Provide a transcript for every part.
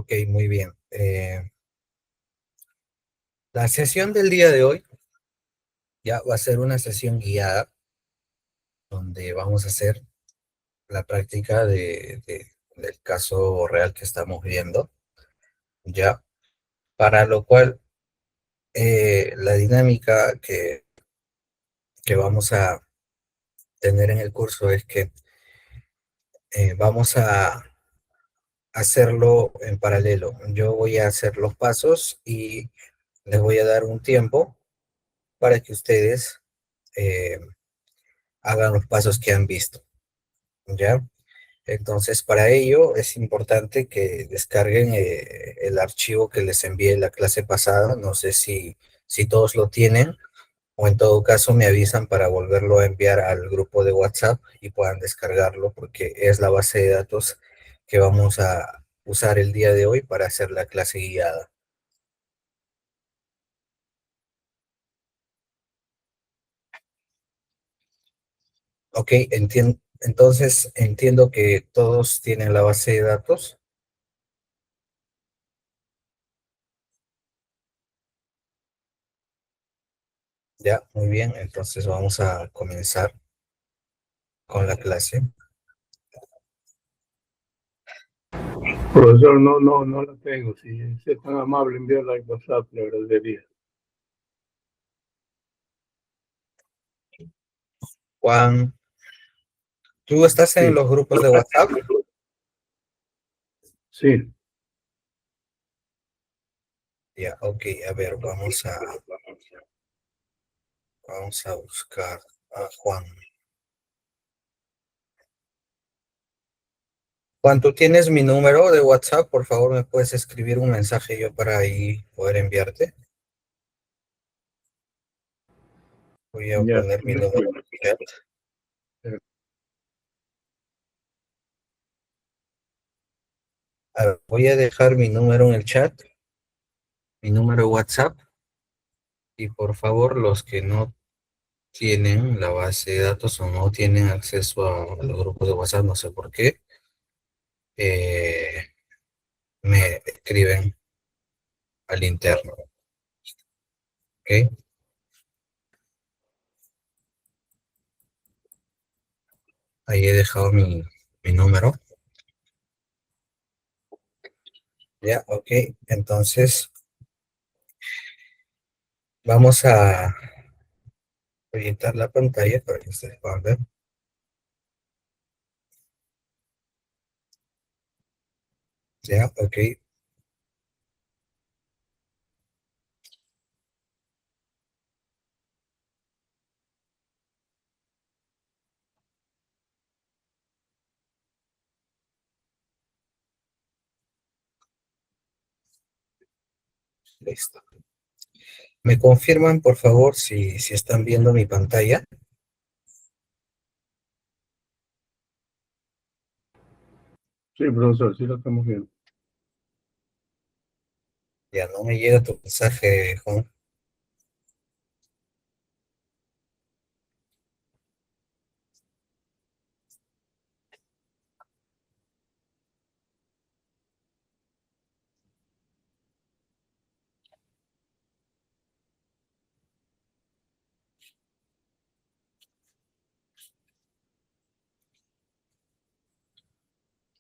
Ok, muy bien. La sesión del día de hoy ya va a ser una sesión guiada donde vamos a hacer la práctica del caso real que estamos viendo, ya, para lo cual la dinámica que vamos a tener en el curso es que vamos a hacerlo en paralelo. Yo voy a hacer los pasos y les voy a dar un tiempo para que ustedes eh, hagan los pasos que han visto, ¿ya? Entonces, para ello es importante que descarguen el archivo que les envié la clase pasada. No sé si todos lo tienen, o en todo caso me avisan para volverlo a enviar al grupo de WhatsApp y puedan descargarlo, porque es la base de datos que vamos a usar el día de hoy para hacer la clase guiada. Ok, entonces entiendo que todos tienen la base de datos. Ya, muy bien, entonces vamos a comenzar con la clase. Profesor, no la tengo. Si es tan amable, enviarla al WhatsApp, le agradecería. Juan, ¿tú estás en Sí, los grupos de WhatsApp? sí, Ya, ok, a ver, vamos a buscar a Juan. Juan, ¿tú tienes mi número de WhatsApp? Por favor, ¿me puedes escribir un mensaje yo para ahí poder enviarte? Voy a ya. poner mi número en el chat. A ver, voy a dejar mi número en el chat, mi número de WhatsApp, y por favor, los que no tienen la base de datos o no tienen acceso a los grupos de WhatsApp, no sé por qué, eh, me escriben al interno, ¿ok? Ahí he dejado mi número, ¿ya? Ok, entonces vamos a proyectar la pantalla para que ustedes puedan ver, ¿ya? Ok, listo. ¿Me confirman, por favor, si están viendo mi pantalla? Sí, profesor, sí la estamos viendo. Ya no me llega tu mensaje, Juan.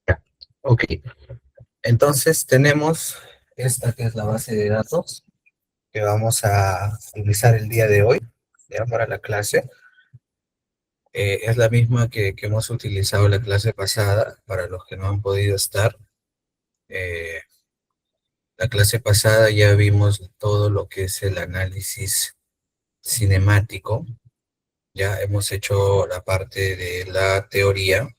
Ya. Ok, entonces tenemos esta que es la base de datos que vamos a utilizar el día de hoy, ya para la clase. Es la misma que hemos utilizado la clase pasada, para los que no han podido estar. Eh, la clase pasada ya vimos todo lo que es el análisis cinemático. Ya hemos hecho la parte de la teoría,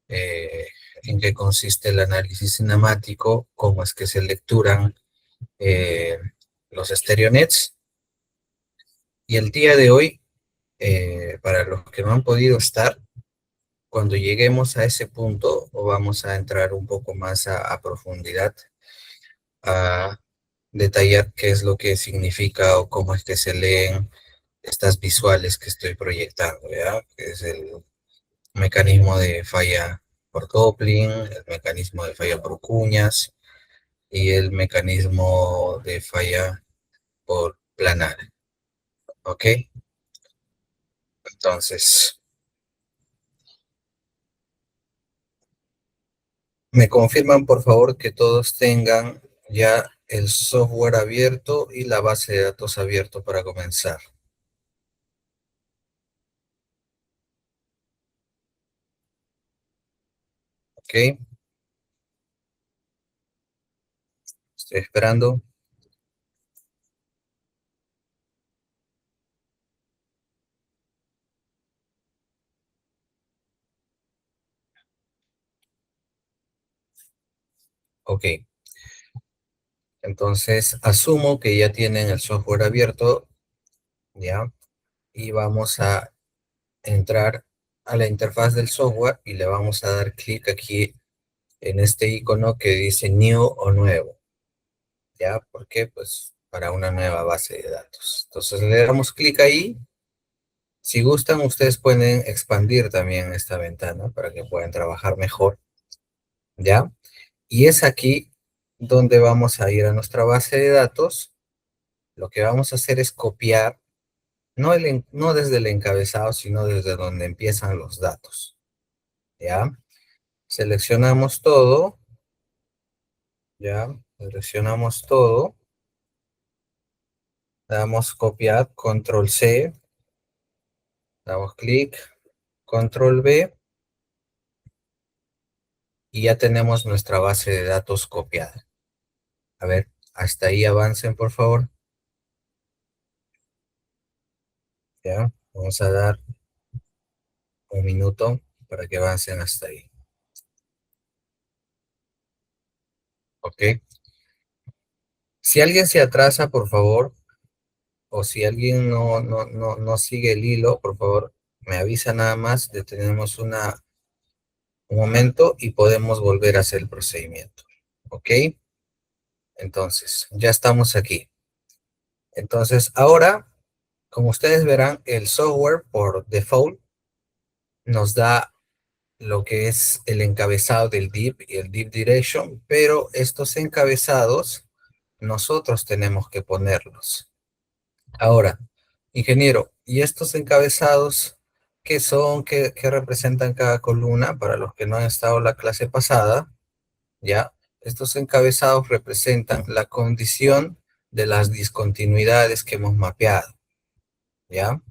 eh, en qué consiste el análisis cinemático, cómo es que se lecturan eh, los estereonets. Y el día de hoy, para los que no han podido estar, cuando lleguemos a ese punto, vamos a entrar un poco más a profundidad, a detallar qué es lo que significa o cómo es que se leen estas visuales que estoy proyectando, ¿ya? Que es el mecanismo de falla por Coupling, el mecanismo de falla por cuñas, y el mecanismo de falla por planar. ¿Ok? Entonces, me confirman por favor que todos tengan ya el software abierto y la base de datos abierto para comenzar. ¿Ok? Estoy esperando. Ok. Entonces, asumo que ya tienen el software abierto, ¿ya? Y vamos a entrar a la interfaz del software y le vamos a dar clic aquí en este icono que dice New o Nuevo, ¿ya? ¿Por qué? Pues para una nueva base de datos. Entonces le damos clic ahí. Si gustan, ustedes pueden expandir también esta ventana para que puedan trabajar mejor, ¿ya? Y es aquí donde vamos a ir a nuestra base de datos. Lo que vamos a hacer es copiar, no desde el encabezado, sino desde donde empiezan los datos, ¿ya? Seleccionamos todo, ¿ya? Seleccionamos todo, damos copiar, control C, damos clic, control V, y ya tenemos nuestra base de datos copiada. A ver, hasta ahí avancen, por favor. ¿Ya? Vamos a dar un minuto para que avancen hasta ahí. ¿Ok? Si alguien se atrasa, por favor, o si alguien no sigue el hilo, por favor, me avisa nada más, detenemos un momento y podemos volver a hacer el procedimiento. ¿Ok? Entonces, ya estamos aquí. Entonces, ahora, como ustedes verán, el software por default nos da lo que es el encabezado del div y el div direction, pero estos encabezados nosotros tenemos que ponerlos. Ahora, ingeniero, ¿y estos encabezados qué son? ¿Qué representan cada columna? Para los que no han estado en la clase pasada, ¿ya? Estos encabezados representan la condición de las discontinuidades que hemos mapeado, ¿ya?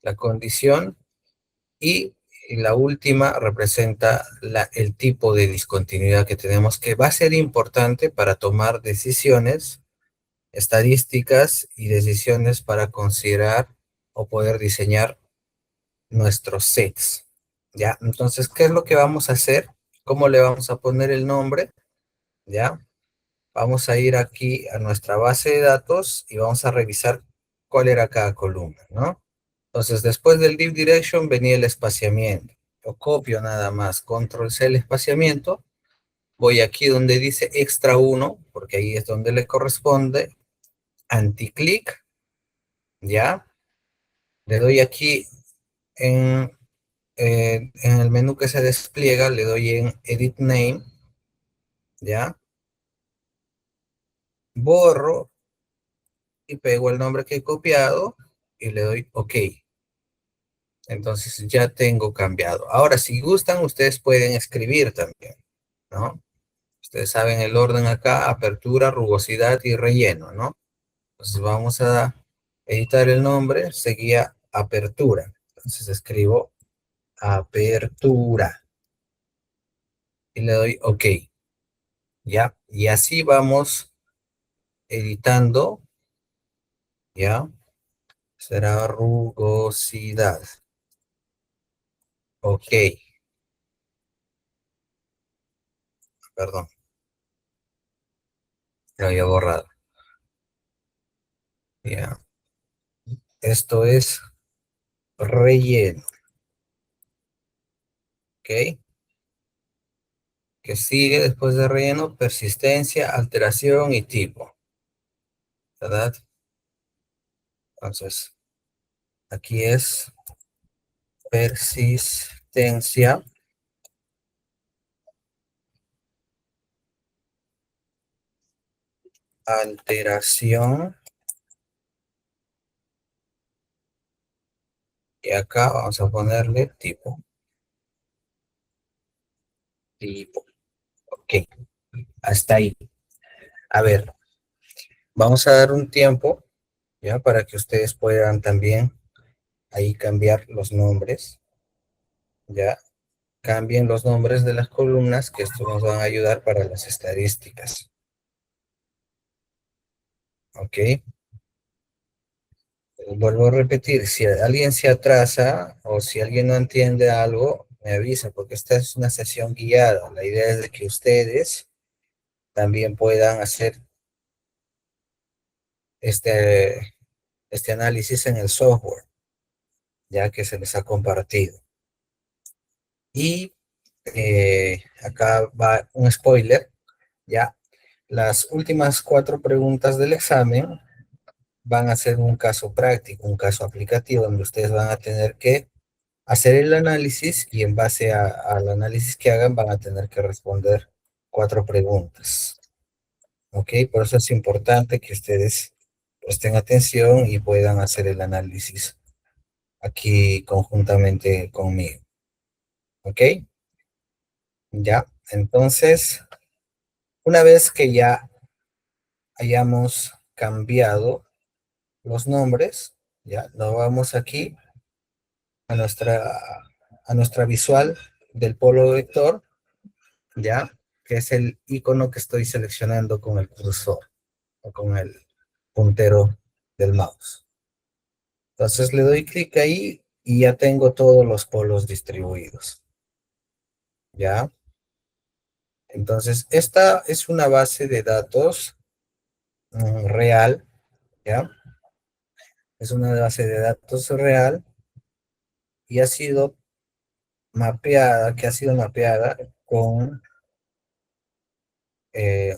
La condición y la última representa el tipo de discontinuidad que tenemos, que va a ser importante para tomar decisiones estadísticas y decisiones para considerar o poder diseñar nuestros sets, ¿ya? Entonces, ¿qué es lo que vamos a hacer? ¿Cómo le vamos a poner el nombre? ¿Ya? Vamos a ir aquí a nuestra base de datos y vamos a revisar cuál era cada columna, ¿no? Entonces, después del div direction venía el espaciamiento. Yo copio nada más, control C el espaciamiento. Voy aquí donde dice extra 1, porque ahí es donde le corresponde. Anticlick, ¿ya? Le doy aquí en el menú que se despliega, le doy en Edit Name, ¿ya? Borro y pego el nombre que he copiado y le doy OK. Entonces ya tengo cambiado. Ahora, si gustan, ustedes pueden escribir también, ¿no? Ustedes saben el orden acá, apertura, rugosidad y relleno, ¿no? Entonces vamos a editar el nombre, seguía apertura. Entonces escribo apertura y le doy OK, ¿ya? Y así vamos editando, ¿ya? Será rugosidad. OK, perdón, lo había borrado. Ya. Esto es relleno. ¿Ok? Que sigue después de relleno, persistencia, alteración y tipo. ¿Verdad? Entonces, aquí es persistencia. alteración, y acá vamos a ponerle tipo, ok, hasta ahí. A ver, vamos a dar un tiempo, ya, para que ustedes puedan también ahí cambiar los nombres, ya, cambien los nombres de las columnas, que esto nos va a ayudar para las estadísticas, ok. Vuelvo a repetir, si alguien se atrasa o si alguien no entiende algo, me avisa, porque esta es una sesión guiada. La idea es de que ustedes también puedan hacer este, este análisis en el software, ya que se les ha compartido. Y acá va un spoiler, ya. Las últimas 4 preguntas del examen van a ser un caso práctico, un caso aplicativo, donde ustedes van a tener que hacer el análisis y en base al análisis que hagan van a tener que responder 4 preguntas. ¿Ok? Por eso es importante que ustedes presten atención y puedan hacer el análisis aquí conjuntamente conmigo. ¿Ok? Ya. Entonces, una vez que ya hayamos cambiado los nombres, ya nos vamos aquí a nuestra visual del polo vector, ya, que es el icono que estoy seleccionando con el cursor o con el puntero del mouse. Entonces le doy clic ahí y ya tengo todos los polos distribuidos. ¿Ya? Entonces, esta es una base de datos real, ¿ya? Es una base de datos real y ha sido mapeada con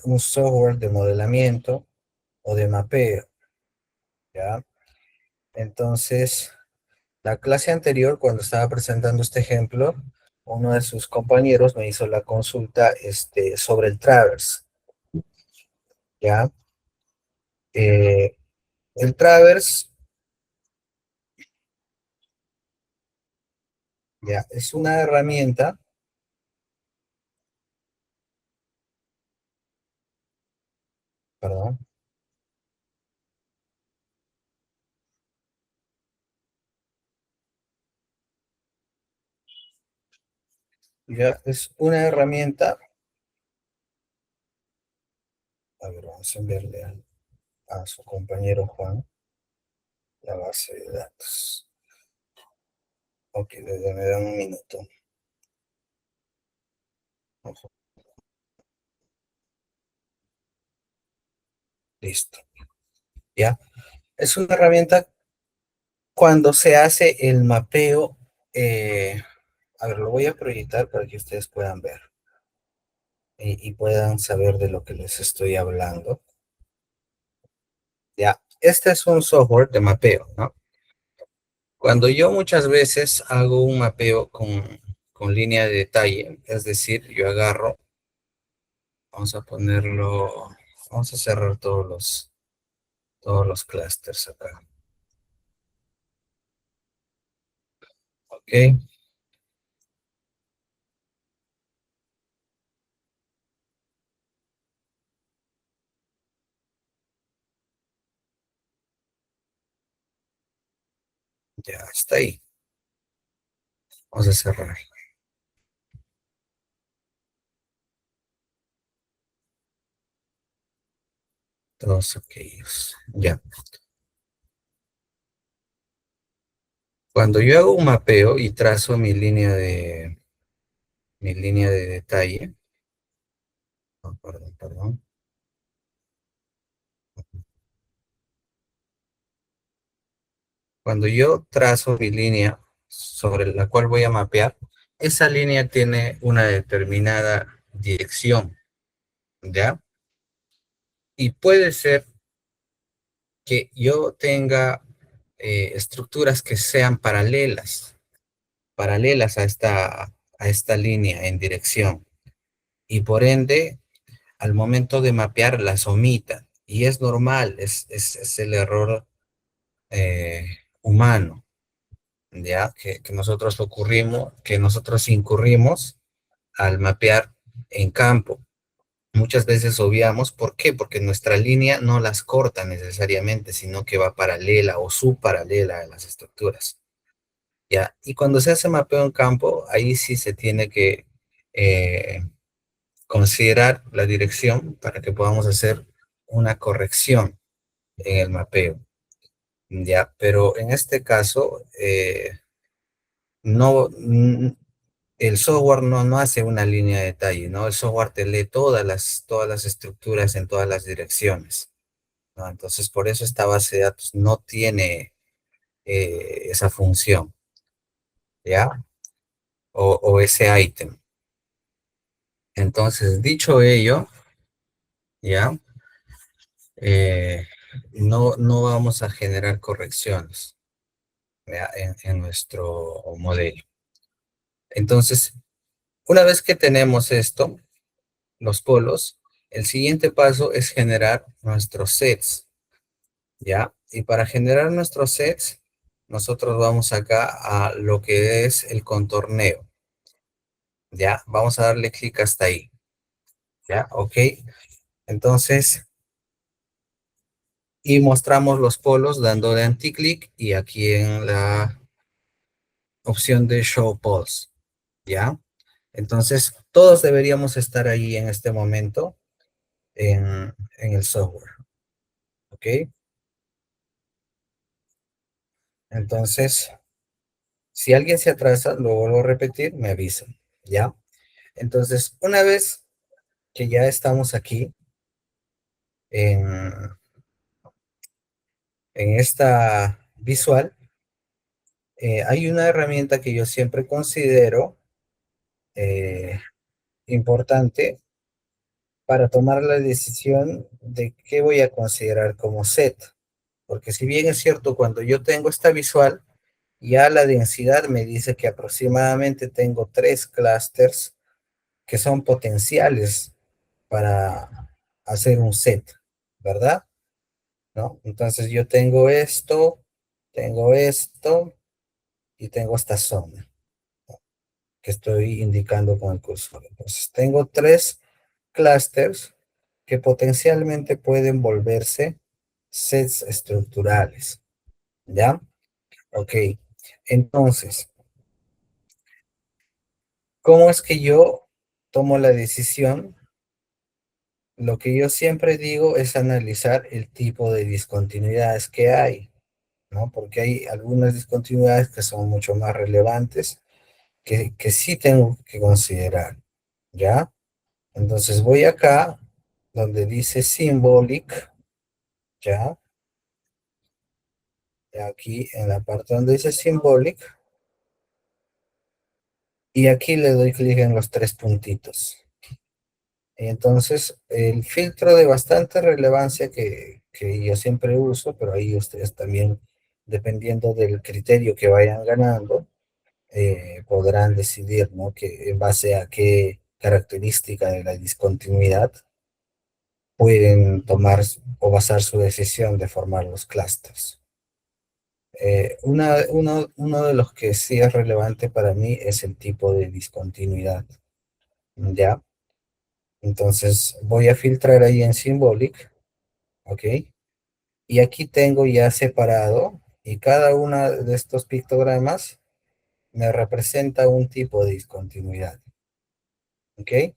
un software de modelamiento o de mapeo, ¿ya? Entonces, la clase anterior, cuando estaba presentando este ejemplo, uno de sus compañeros me hizo la consulta sobre el Traverse, ¿ya? Eh, el Traverse, ya, es una herramienta, perdón, ya, es una herramienta, a ver, vamos a enviarle a su compañero Juan la base de datos. Ok, me dan un minuto. Listo, ya. Es una herramienta cuando se hace el mapeo, a ver, lo voy a proyectar para que ustedes puedan ver y puedan saber de lo que les estoy hablando. Ya, este es un software de mapeo, ¿no? Cuando yo muchas veces hago un mapeo con línea de detalle, es decir, yo agarro, vamos a ponerlo, vamos a cerrar todos los clústeres acá. ¿Ok? Ya está ahí. Vamos a cerrar todos aquellos. Ya. Cuando yo hago un mapeo y trazo mi línea de detalle, oh, perdón. Cuando yo trazo mi línea sobre la cual voy a mapear, esa línea tiene una determinada dirección, ¿ya? Y puede ser que yo tenga estructuras que sean paralelas a esta línea en dirección. Y por ende, al momento de mapear, las omita. Y es normal, es el error humano, ¿ya? Que nosotros incurrimos al mapear en campo. Muchas veces obviamos, ¿por qué? Porque nuestra línea no las corta necesariamente, sino que va paralela o subparalela a las estructuras, ¿ya? Y cuando se hace mapeo en campo, ahí sí se tiene que eh, considerar la dirección para que podamos hacer una corrección en el mapeo, ¿ya? Pero en este caso, no, el software no hace una línea de detalle, ¿no? El software te lee todas las estructuras en todas las direcciones, ¿no? Entonces, por eso esta base de datos no tiene esa función, ¿ya? O ese ítem. Entonces, dicho ello, ¿ya? Eh, no vamos a generar correcciones, ¿ya? En nuestro modelo. Entonces, una vez que tenemos esto, los polos, el siguiente paso es generar nuestros sets, ¿ya? Y para generar nuestros sets, nosotros vamos acá a lo que es el contorneo, ¿ya? Vamos a darle clic hasta ahí, ¿ya? Ok. Entonces, y mostramos los polos dándole anticlic y aquí en la opción de Show Poles, ¿ya? Entonces, todos deberíamos estar ahí en este momento en el software, ¿ok? Entonces, si alguien se atrasa, lo vuelvo a repetir, me avisan, ¿ya? Entonces, una vez que ya estamos aquí en, en esta visual, hay una herramienta que yo siempre considero eh, importante para tomar la decisión de qué voy a considerar como set. Porque si bien es cierto, cuando yo tengo esta visual, ya la densidad me dice que aproximadamente tengo 3 clústeres que son potenciales para hacer un set, ¿verdad? ¿No? Entonces yo tengo esto y tengo esta zona que estoy indicando con el cursor. Entonces tengo 3 clústeres que potencialmente pueden volverse sets estructurales, ¿ya? Ok, entonces, ¿cómo es que yo tomo la decisión? Lo que yo siempre digo es analizar el tipo de discontinuidades que hay, ¿no? Porque hay algunas discontinuidades que son mucho más relevantes que sí tengo que considerar, ¿ya? Entonces voy acá, donde dice Symbolic, ¿ya? Aquí en la parte donde dice Symbolic, y aquí le doy clic en los 3 puntitos. Y entonces el filtro de bastante relevancia que yo siempre uso, pero ahí ustedes también, dependiendo del criterio que vayan ganando, podrán decidir, ¿no? Que en base a qué característica de la discontinuidad pueden tomar o basar su decisión de formar los clústeres. Uno de los que sí es relevante para mí es el tipo de discontinuidad, ¿ya? Entonces voy a filtrar ahí en Symbolic, ¿ok? Y aquí tengo ya separado, y cada uno de estos pictogramas me representa un tipo de discontinuidad, ¿ok?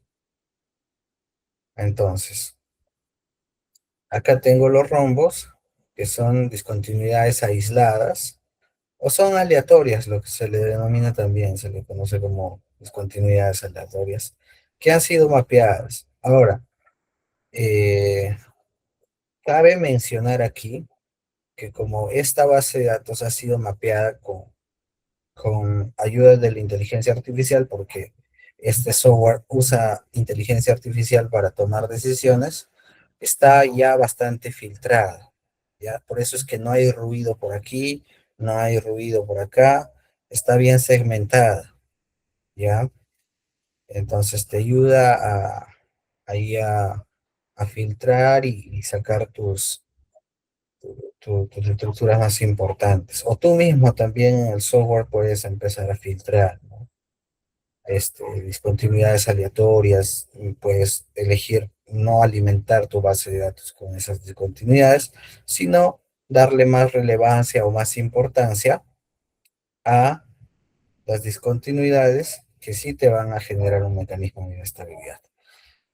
Entonces, acá tengo los rombos, que son discontinuidades aisladas, o son aleatorias, lo que se le denomina también, se le conoce como discontinuidades aleatorias, que han sido mapeadas. Ahora, eh, cabe mencionar aquí que como esta base de datos ha sido mapeada con ayuda de la inteligencia artificial, porque este software usa inteligencia artificial para tomar decisiones, está ya bastante filtrada, ¿ya? Por eso es que no hay ruido por aquí, no hay ruido por acá, está bien segmentada, ¿ya? Entonces te ayuda ahí a a filtrar y sacar tus estructuras más importantes. O tú mismo también en el software puedes empezar a filtrar, ¿no? Discontinuidades aleatorias, y puedes elegir no alimentar tu base de datos con esas discontinuidades, sino darle más relevancia o más importancia a las discontinuidades que sí te van a generar un mecanismo de inestabilidad.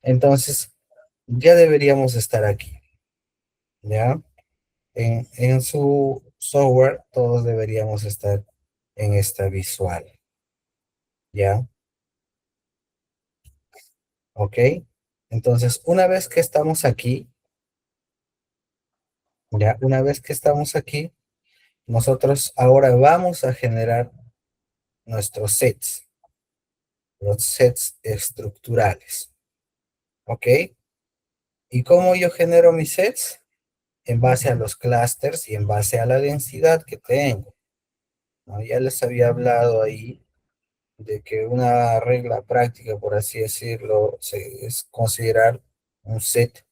Entonces, ya deberíamos estar aquí, ¿ya? En su software, todos deberíamos estar en esta visual, ¿ya? ¿Ok? Entonces, una vez que estamos aquí, ya, una vez que estamos aquí, nosotros ahora vamos a generar nuestros sets, los sets estructurales, ¿ok? ¿Y cómo yo genero mis sets? En base a los clústeres y en base a la densidad que tengo, ¿no? Ya les había hablado ahí de que una regla práctica, por así decirlo, es considerar un set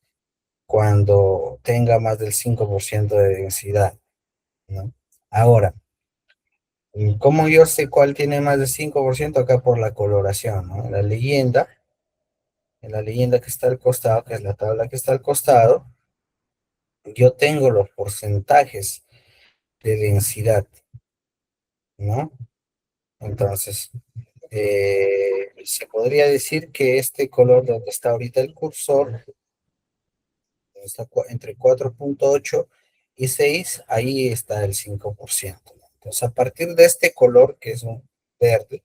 cuando tenga más del 5% de densidad, ¿no? Ahora, ¿cómo yo sé cuál tiene más del 5%? Acá por la coloración, ¿no? En la leyenda que está al costado, que es la tabla que está al costado, yo tengo los porcentajes de densidad, ¿no? Entonces, se podría decir que este color donde está ahorita el cursor, está entre 4.8 y 6, ahí está el 5%, ¿no? Entonces, a partir de este color, que es un verde,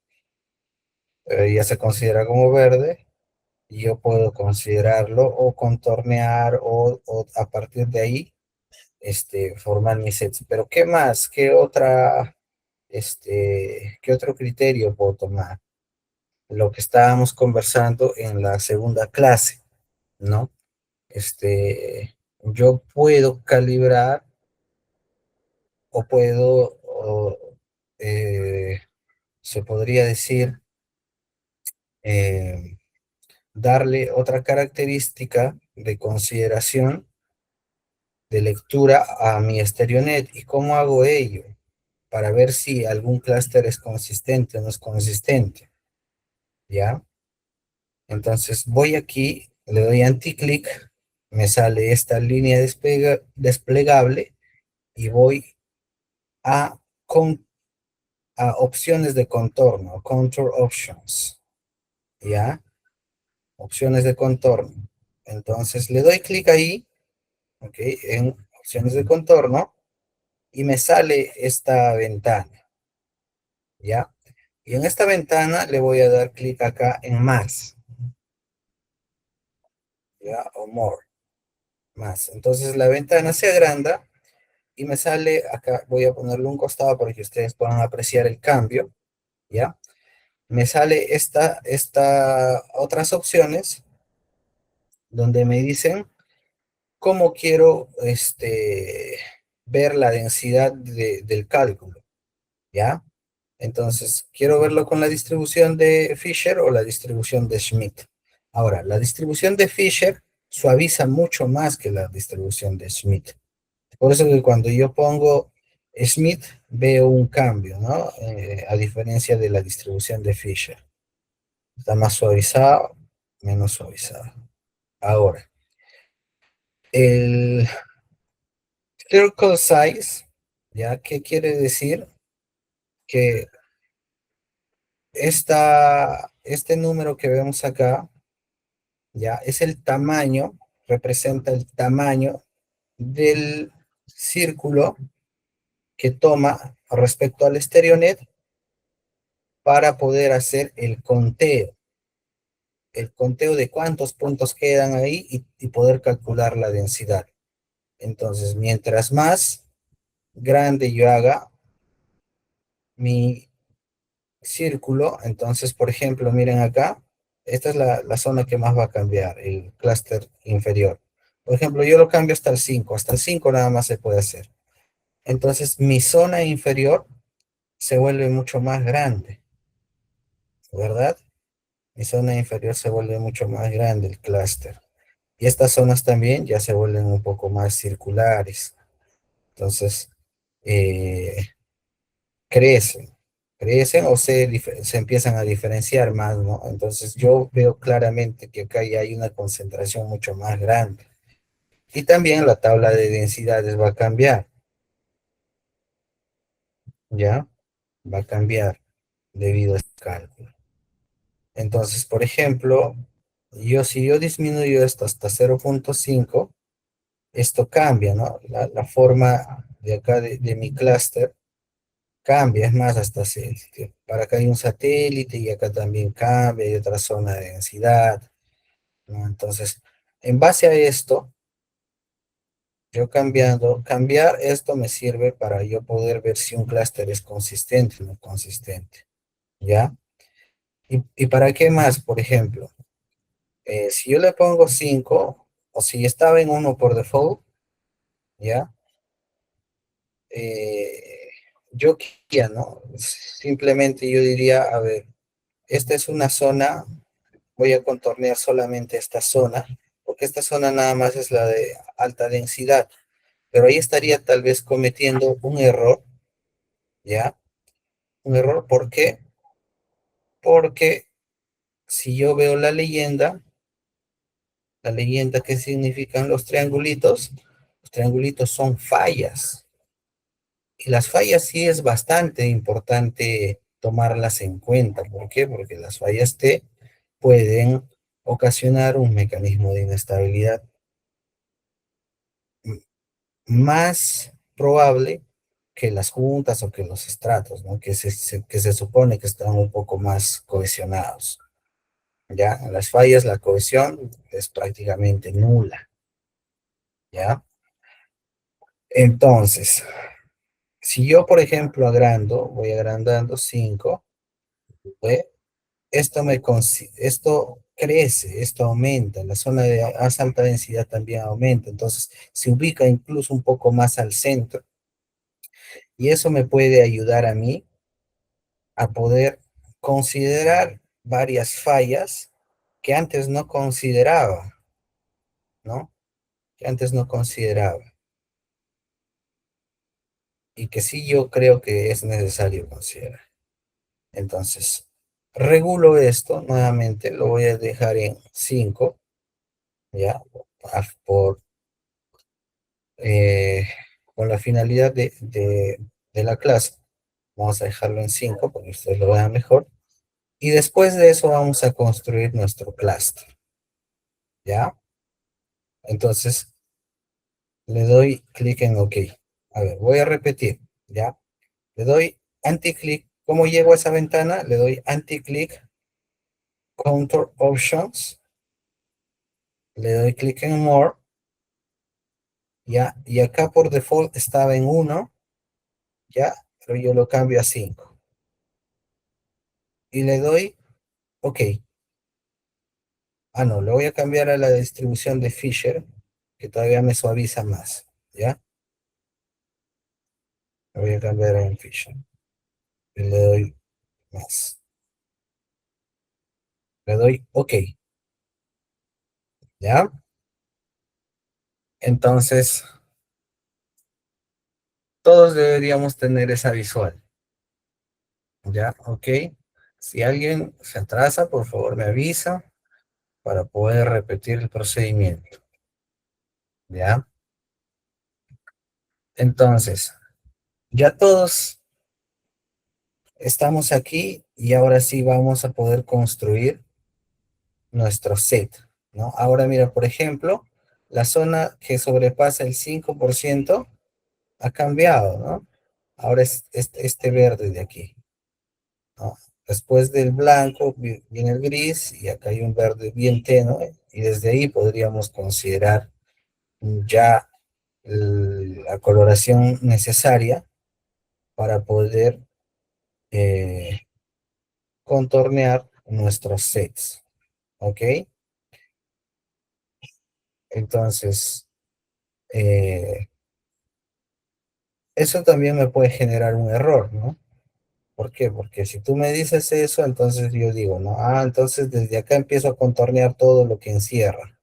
ya se considera como verde, y yo puedo considerarlo o contornear o a partir de ahí formar mis sets. Pero ¿qué más? ¿Qué otro criterio puedo tomar? Lo que estábamos conversando en la segunda clase, ¿no? Yo puedo calibrar o puedo, se podría decir, eh, darle otra característica de consideración de lectura a mi StereoNet. ¿Y cómo hago ello? Para ver si algún clúster es consistente o no es consistente, ¿ya? Entonces voy aquí, le doy anti-click, me sale esta línea desplegable y voy a, a opciones de contorno, contour options, ¿ya? Opciones de contorno. Entonces le doy clic ahí, ¿ok? En opciones de contorno y me sale esta ventana, ¿ya? Y en esta ventana le voy a dar clic acá en más, ¿ya? O more, más. Entonces la ventana se agranda y me sale acá, voy a ponerle un costado para que ustedes puedan apreciar el cambio, ¿ya? Me sale otras opciones donde me dicen cómo quiero ver la densidad del cálculo, ¿ya? Entonces, quiero verlo con la distribución de Fisher o la distribución de Schmidt. Ahora, la distribución de Fisher suaviza mucho más que la distribución de Schmidt. Por eso que cuando yo pongo Schmidt, veo un cambio, ¿no? A diferencia de la distribución de Fisher. Está más suavizado, menos suavizado. Ahora, el circle size, ¿ya? ¿Qué quiere decir? Que este número que vemos acá, ¿ya? Es el tamaño, representa el tamaño del círculo que toma respecto al StereoNet para poder hacer el conteo de cuántos puntos quedan ahí y poder calcular la densidad. Entonces, mientras más grande yo haga mi círculo, entonces, por ejemplo, miren acá, esta es la zona que más va a cambiar, el clúster inferior. Por ejemplo, yo lo cambio hasta el 5 nada más se puede hacer. Entonces, mi zona inferior se vuelve mucho más grande, ¿verdad? Mi zona inferior se vuelve mucho más grande el clúster. Y estas zonas también ya se vuelven un poco más circulares. Entonces, eh, crecen, crecen o se empiezan a diferenciar más, ¿no? Entonces yo veo claramente que acá ya hay una concentración mucho más grande. Y también la tabla de densidades va a cambiar, ¿ya? Va a cambiar debido a este cálculo. Entonces, por ejemplo, si yo disminuyo esto hasta 0,5, esto cambia, ¿no? La forma de acá de mi clúster cambia, es más, para acá hay un satélite y acá también cambia, hay otra zona de densidad, ¿no? Entonces, en base a esto, yo cambiar esto me sirve para yo poder ver si un clúster es consistente o no consistente, ¿ya? ¿Y para qué más? Por ejemplo, si yo le pongo 5 o si estaba en uno por default, ¿ya? Eh, yo quería, ¿no? Simplemente yo diría, a ver, esta es una zona, voy a contornear solamente esta zona, porque esta zona nada más es la de alta densidad, pero ahí estaría tal vez cometiendo un error, ¿ya? Un error, ¿por qué? Porque si yo veo la leyenda, ¿qué significan los triangulitos son fallas, y las fallas sí es bastante importante tomarlas en cuenta. ¿Por qué? Porque las fallas T pueden ocasionar un mecanismo de inestabilidad más probable que las juntas o que los estratos, ¿no? Que se supone que están un poco más cohesionados. ¿Ya? En las fallas la cohesión es prácticamente nula. ¿Ya? Entonces, si yo, por ejemplo, voy agrandando 5, ¿ve? Esto crece, esto aumenta, la zona de más alta densidad también aumenta, entonces se ubica incluso un poco más al centro, y eso me puede ayudar a mí a poder considerar varias fallas que antes no consideraba, ¿no? Que antes no consideraba, y que sí yo creo que es necesario considerar. Entonces, regulo esto nuevamente, lo voy a dejar en 5, ¿ya? Por eh, con la finalidad de la clase. Vamos a dejarlo en 5 porque ustedes lo vean mejor. Y después de eso vamos a construir nuestro clúster, ¿ya? Entonces le doy clic en OK. A ver, voy a repetir, ¿ya? Le doy anti-clic. ¿Cómo llego a esa ventana? Le doy anti-clic, Counter Options, le doy clic en More, ¿ya? Y acá por default estaba en 1, ¿ya? Pero yo lo cambio a 5. Y le doy OK. Ah, no, le voy a cambiar a la distribución de Fisher, que todavía me suaviza más, ¿ya? Le voy a cambiar en Fisher. Y le doy más. Le doy OK, ¿ya? Entonces, todos deberíamos tener esa visual, ¿ya? OK. Si alguien se atrasa, por favor me avisa para poder repetir el procedimiento, ¿ya? Entonces, ya todos estamos aquí y ahora sí vamos a poder construir nuestro set, ¿no? Ahora mira, por ejemplo, la zona que sobrepasa el 5% ha cambiado, ¿no? Ahora es este verde de aquí, ¿no? Después del blanco viene el gris y acá hay un verde bien tenue y desde ahí podríamos considerar ya la coloración necesaria para poder eh, contornear nuestros sets, ¿ok? Entonces, eh, eso también me puede generar un error, ¿no? ¿Por qué? Porque si tú me dices eso, entonces yo digo, ¿no? Ah, entonces desde acá empiezo a contornear todo lo que encierra.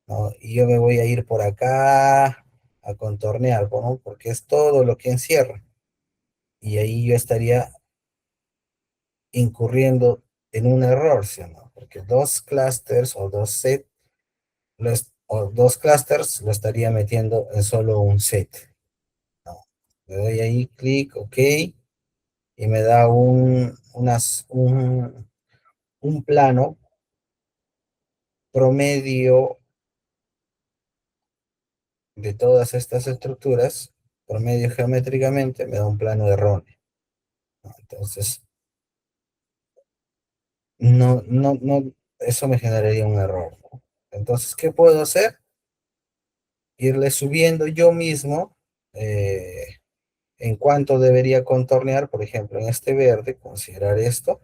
¿no? Y yo me voy a ir por acá a contornear, ¿no? Porque es todo lo que encierra. Y ahí yo estaría incurriendo en un error, ¿sí o no? Porque dos clusters o dos sets, o dos clusters lo estaría metiendo en solo un set, ¿no? Le doy ahí clic, ok, y me da un plano promedio de todas estas estructuras, promedio geométricamente, me da un plano erróneo, ¿no? Entonces, eso me generaría un error, ¿no? Entonces, ¿qué puedo hacer? Irle subiendo yo mismo en cuánto debería contornear, por ejemplo, en este verde, considerar esto,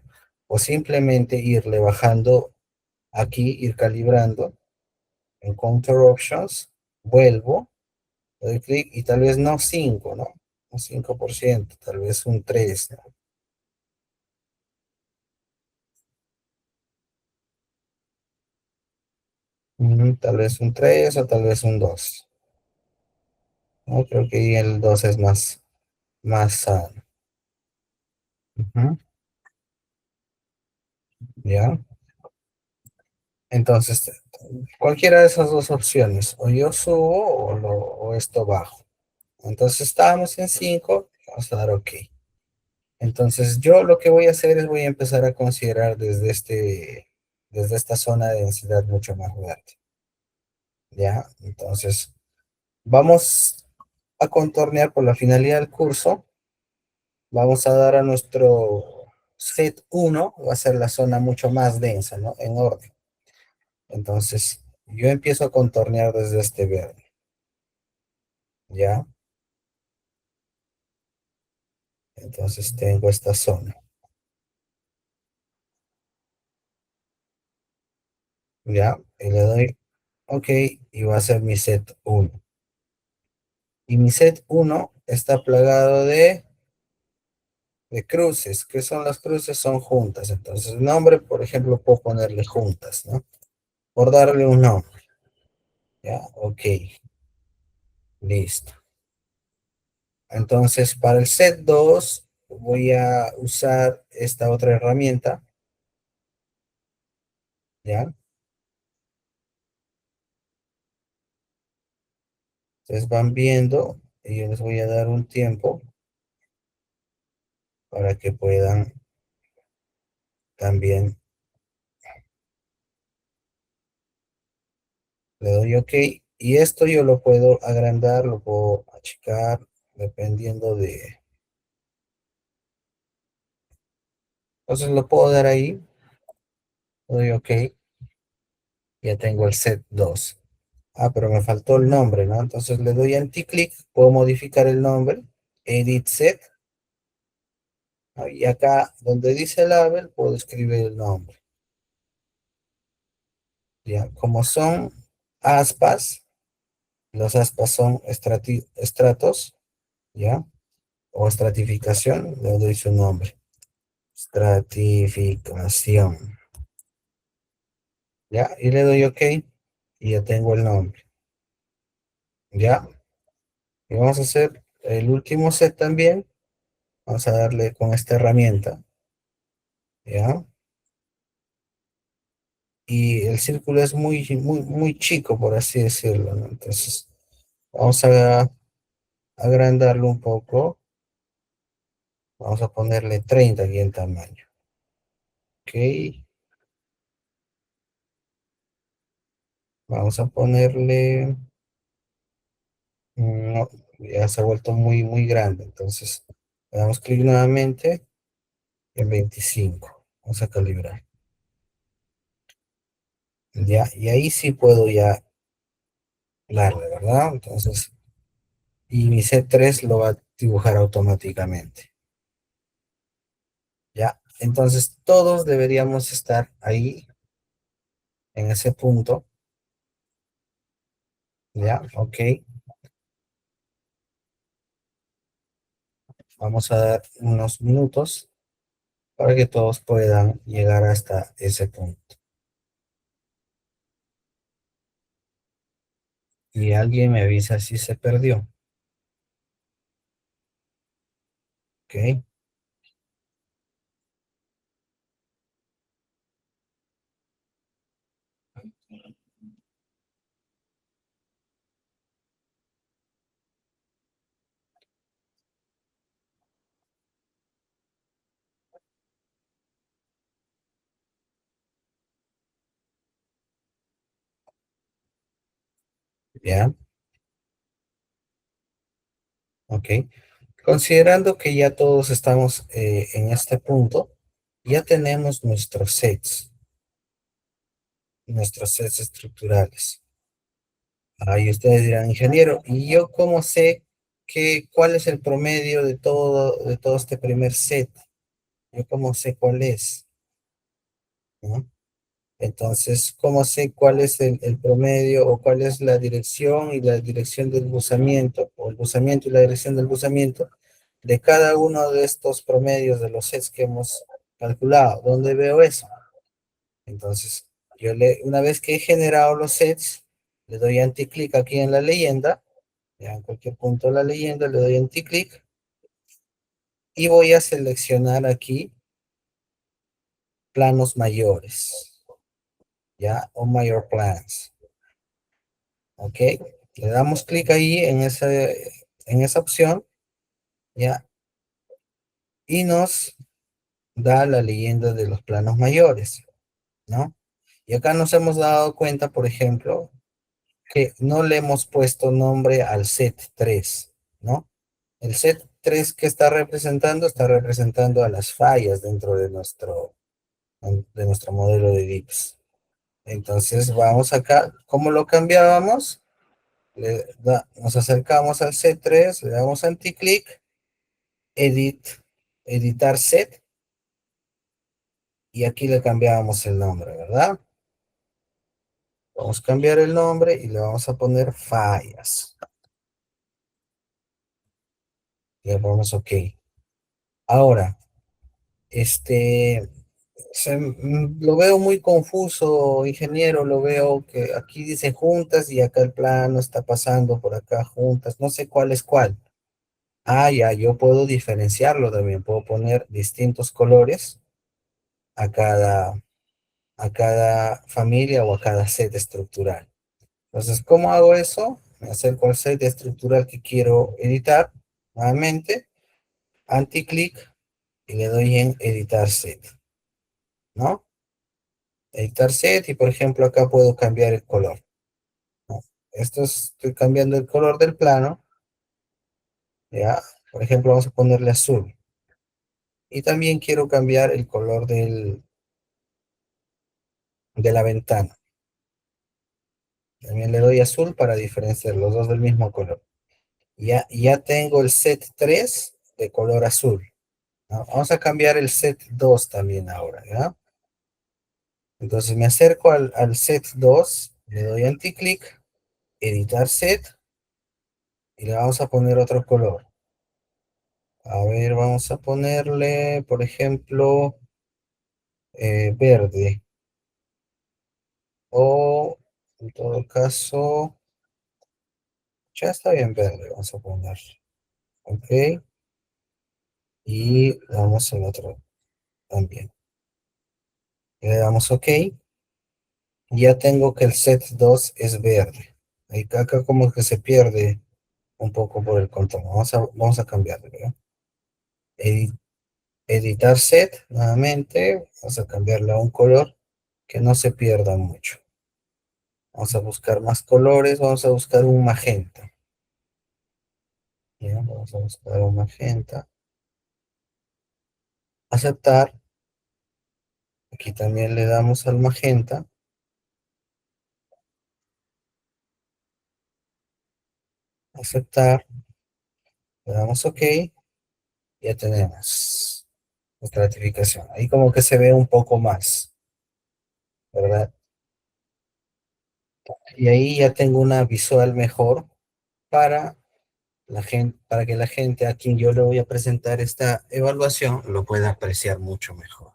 o simplemente irle bajando aquí, ir calibrando en Contour Options, vuelvo, doy clic y tal vez no 5, ¿no? Un 5%, tal vez un 3, ¿no? Tal vez un 3 o tal vez un 2, ¿no? Creo que el 2 es más sano. Ujú. ¿Ya? Entonces, cualquiera de esas dos opciones, o yo subo o esto bajo. Entonces estábamos en 5, vamos a dar OK. Entonces yo lo que voy a hacer es voy a empezar a considerar desde esta zona de densidad mucho más verde. ¿Ya? Entonces vamos a contornear por la finalidad del curso. Vamos a dar a nuestro set 1, va a ser la zona mucho más densa, ¿no? En orden. Entonces yo empiezo a contornear desde este verde. ¿Ya? Entonces tengo esta zona. ¿Ya? Y le doy OK y va a ser mi set 1. Y mi set 1 está plagado de cruces. ¿Qué son las cruces? Son juntas. Entonces, el nombre, por ejemplo, puedo ponerle juntas, ¿no? Por darle un nombre. ¿Ya? OK. Listo. Entonces, para el set 2 voy a usar esta otra herramienta. ¿Ya? Entonces van viendo y yo les voy a dar un tiempo para que puedan también. Le doy OK. Y esto yo lo puedo agrandar, lo puedo achicar, dependiendo de... Entonces lo puedo dar ahí. Le doy OK. Ya tengo el set 2. Ah, pero me faltó el nombre, ¿no? Entonces le doy anti-click. Puedo modificar el nombre. Edit set. ¿No? Y acá donde dice label, puedo escribir el nombre. ¿Ya? Como son aspas, los aspas son estratos, ¿ya? O estratificación, le doy su nombre. Estratificación. ¿Ya? Y le doy OK y ya tengo el nombre. ¿Ya? Y vamos a hacer el último set también. Vamos a darle con esta herramienta. ¿Ya? Y el círculo es muy chico, por así decirlo, ¿no? Entonces, vamos a agrandarlo un poco. Vamos a ponerle 30 aquí en tamaño. Ok. Vamos a ponerle... No, ya se ha vuelto muy grande. Entonces, le damos clic nuevamente en 25. Vamos a calibrar. Ya, y ahí sí puedo ya darle, ¿verdad? Entonces, y mi C3 lo va a dibujar automáticamente. Ya, entonces todos deberíamos estar ahí, en ese punto. Ya, OK. Vamos a dar unos minutos para que todos puedan llegar hasta ese punto. Y alguien me avisa si se perdió. Ok, ya, ok. Considerando que ya todos estamos en este punto, ya tenemos nuestros sets estructurales. Ahí ustedes dirán, ingeniero, ¿y yo cómo sé cuál es el promedio de todo este primer set? ¿Yo cómo sé cuál es? ¿No? Entonces, ¿cómo sé cuál es el promedio o cuál es la dirección y la dirección del buzamiento, o el buzamiento y la dirección del buzamiento de cada uno de estos promedios de los sets que hemos calculado? ¿Dónde veo eso? Entonces, una vez que he generado los sets, le doy anticlic aquí en la leyenda, ya en cualquier punto de la leyenda le doy anticlic y voy a seleccionar aquí planos mayores, ya, o mayor plans, ¿ok? Le damos clic ahí en esa opción, ya, y nos da la leyenda de los planos mayores, ¿no? Y acá nos hemos dado cuenta, por ejemplo, que no le hemos puesto nombre al set 3, ¿no? El set 3 que está representando a las fallas dentro de nuestro modelo de DIPS. Entonces vamos acá, ¿cómo lo cambiábamos? Nos acercamos al C3, le damos anticlic, edit, editar set, y aquí le cambiábamos el nombre, ¿verdad? Vamos a cambiar el nombre y le vamos a poner fallas. Y le ponemos OK. Ahora, lo veo muy confuso, ingeniero, lo veo que aquí dice juntas y acá el plano está pasando por acá juntas, no sé cuál es cuál. Ah, ya, yo puedo diferenciarlo también, puedo poner distintos colores a cada familia o a cada set estructural. Entonces, ¿cómo hago eso? Me acerco al set estructural que quiero editar, nuevamente, anti-clic y le doy en editar set, ¿no? Editar set y por ejemplo acá puedo cambiar el color, ¿no? Estoy cambiando el color del plano, ¿ya? Por ejemplo, vamos a ponerle azul. Y también quiero cambiar el color de la ventana. También le doy azul para diferenciar los dos del mismo color. Ya tengo el set 3 de color azul, ¿no? Vamos a cambiar el set 2 también ahora, ¿ya? Entonces me acerco al set 2, le doy anti-clic, editar set, y le vamos a poner otro color. A ver, vamos a ponerle, por ejemplo, verde. O, en todo caso, ya está bien verde, vamos a poner. Ok. Y vamos al otro también. Le damos OK. Ya tengo que el set 2 es verde. Acá como que se pierde un poco por el contorno. Vamos a cambiarlo, ¿verdad? Edi- editar set, nuevamente. Vamos a cambiarle a un color que no se pierda mucho. Vamos a buscar más colores. Vamos a buscar un magenta. Bien, vamos a buscar un magenta. Aceptar. Aquí también le damos al magenta. Aceptar. Le damos OK. Ya tenemos nuestra notificación. Ahí como que se ve un poco más, ¿verdad? Y ahí ya tengo una visual mejor para para que la gente a quien yo le voy a presentar esta evaluación lo pueda apreciar mucho mejor.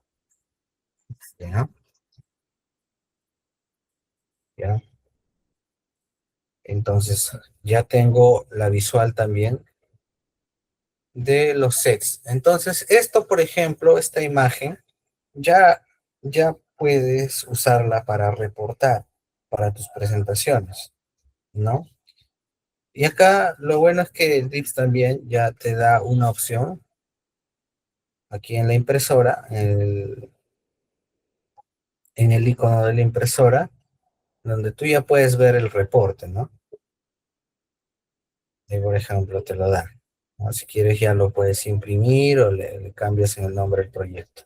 ¿Ya? ¿Ya? Entonces, ya tengo la visual también de los sets. Entonces, esto, por ejemplo, esta imagen, ya, ya puedes usarla para reportar para tus presentaciones, ¿no? Y acá lo bueno es que el DIPS también ya te da una opción aquí en la impresora, en el icono de la impresora, donde tú ya puedes ver el reporte, ¿no? Y por ejemplo, te lo da, ¿no? Si quieres ya lo puedes imprimir o le cambias en el nombre del proyecto.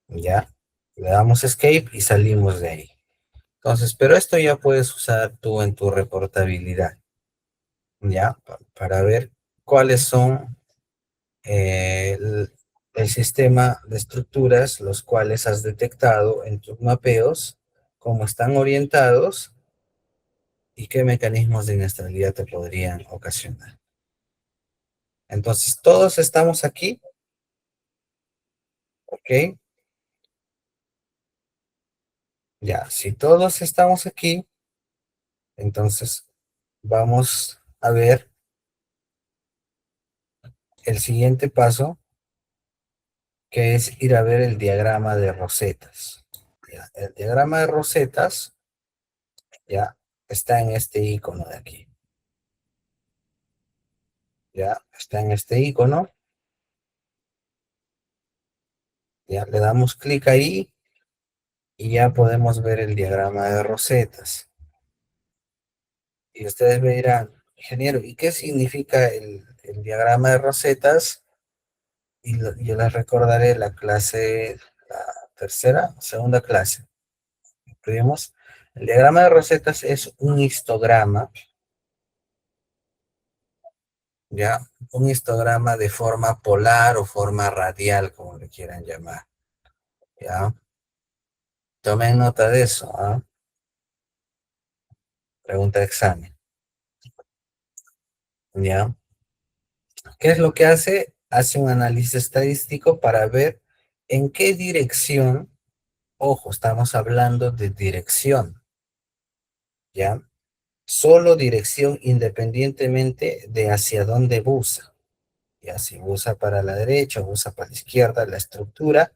Ya, le damos escape y salimos de ahí. Entonces, pero esto ya puedes usar tú en tu reportabilidad, ¿ya? Para ver cuáles son el sistema de estructuras los cuales has detectado en tus mapeos, cómo están orientados y qué mecanismos de inestabilidad te podrían ocasionar. Entonces, todos estamos aquí, ¿ok? Ya, si todos estamos aquí, entonces vamos a ver el siguiente paso, que es ir a ver el diagrama de rosetas. Ya, el diagrama de rosetas ya está en este icono de aquí. Ya está en este icono. Ya le damos clic ahí y ya podemos ver el diagrama de rosetas. Y ustedes me dirán, ingeniero, ¿y qué significa el diagrama de rosetas? Y yo les recordaré la clase, la tercera, segunda clase. Vimos, el diagrama de rosetas es un histograma, ¿ya? Un histograma de forma polar o forma radial, como le quieran llamar, ¿ya? Tomen nota de eso, ¿ah? Pregunta de examen, ¿ya? ¿Qué es lo que hace? Hace un análisis estadístico para ver en qué dirección, ojo, estamos hablando de dirección, ¿ya? Solo dirección independientemente de hacia dónde busa. Ya si busa para la derecha o busa para la izquierda, la estructura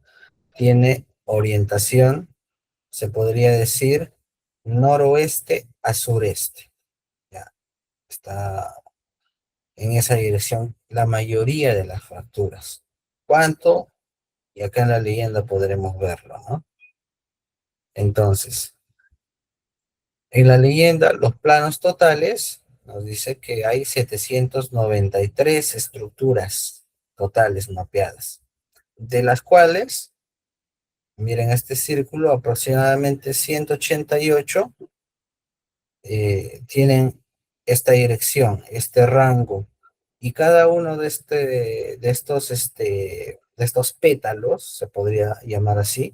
tiene orientación, se podría decir, noroeste a sureste. Ya está en esa dirección la mayoría de las fracturas. ¿Cuánto? Y acá en la leyenda podremos verlo, ¿no? Entonces, en la leyenda, los planos totales nos dice que hay 793 estructuras totales mapeadas, de las cuales, miren este círculo, aproximadamente 188 tienen esta dirección, este rango, y cada uno de estos pétalos, se podría llamar así,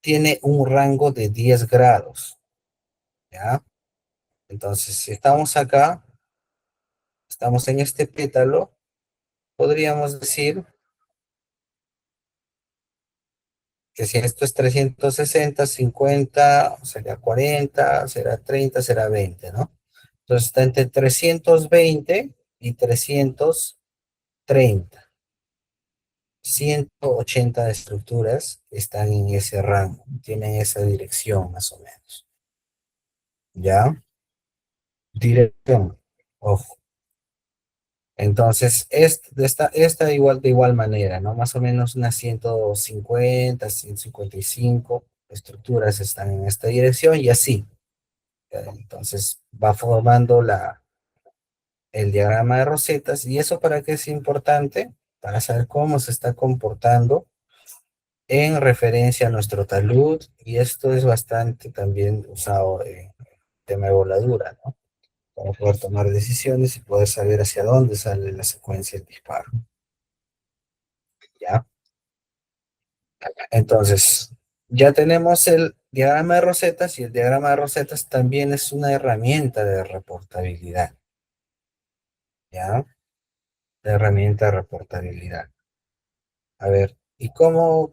tiene un rango de 10 grados, ¿ya? Entonces, si estamos acá, estamos en este pétalo, podríamos decir que si esto es 360, 50, será 40, será 30, será 20, ¿no? Entonces está entre 320 y 330. 180 de estructuras están en ese rango, tienen esa dirección más o menos. ¿Ya? Dirección. Ojo. Entonces, esta igual de igual manera, ¿no? Más o menos unas 150, 155 estructuras están en esta dirección y así. Entonces, va formando el diagrama de rosetas. ¿Y eso para qué es importante? Para saber cómo se está comportando en referencia a nuestro talud. Y esto es bastante también usado en tema de voladura, ¿no? Para poder tomar decisiones y poder saber hacia dónde sale la secuencia del disparo. ¿Ya? Entonces, ya tenemos el diagrama de rosetas y el diagrama de rosetas también es una herramienta de reportabilidad. ¿Ya? De herramienta de reportabilidad. A ver, ¿y cómo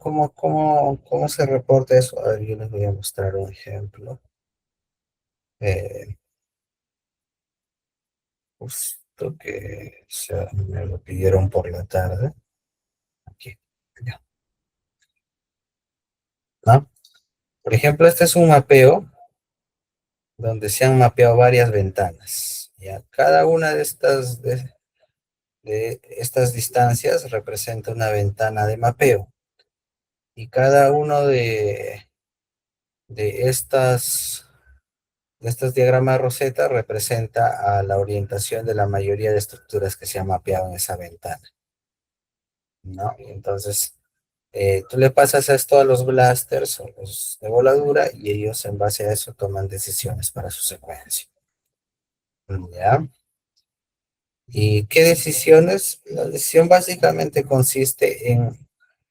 se reporta eso? A ver, yo les voy a mostrar un ejemplo. Eh, justo que me lo pidieron por la tarde. Aquí, ya, ¿no? Por ejemplo, este es un mapeo donde se han mapeado varias ventanas. ¿Ya? Cada una de estas distancias representa una ventana de mapeo. Y cada uno de estos diagramas Rosetta representa a la orientación de la mayoría de estructuras que se han mapeado en esa ventana, ¿no? Entonces, tú le pasas esto a los blasters o los de voladura y ellos en base a eso toman decisiones para su secuencia. ¿Ya? ¿Y qué decisiones? La decisión básicamente consiste en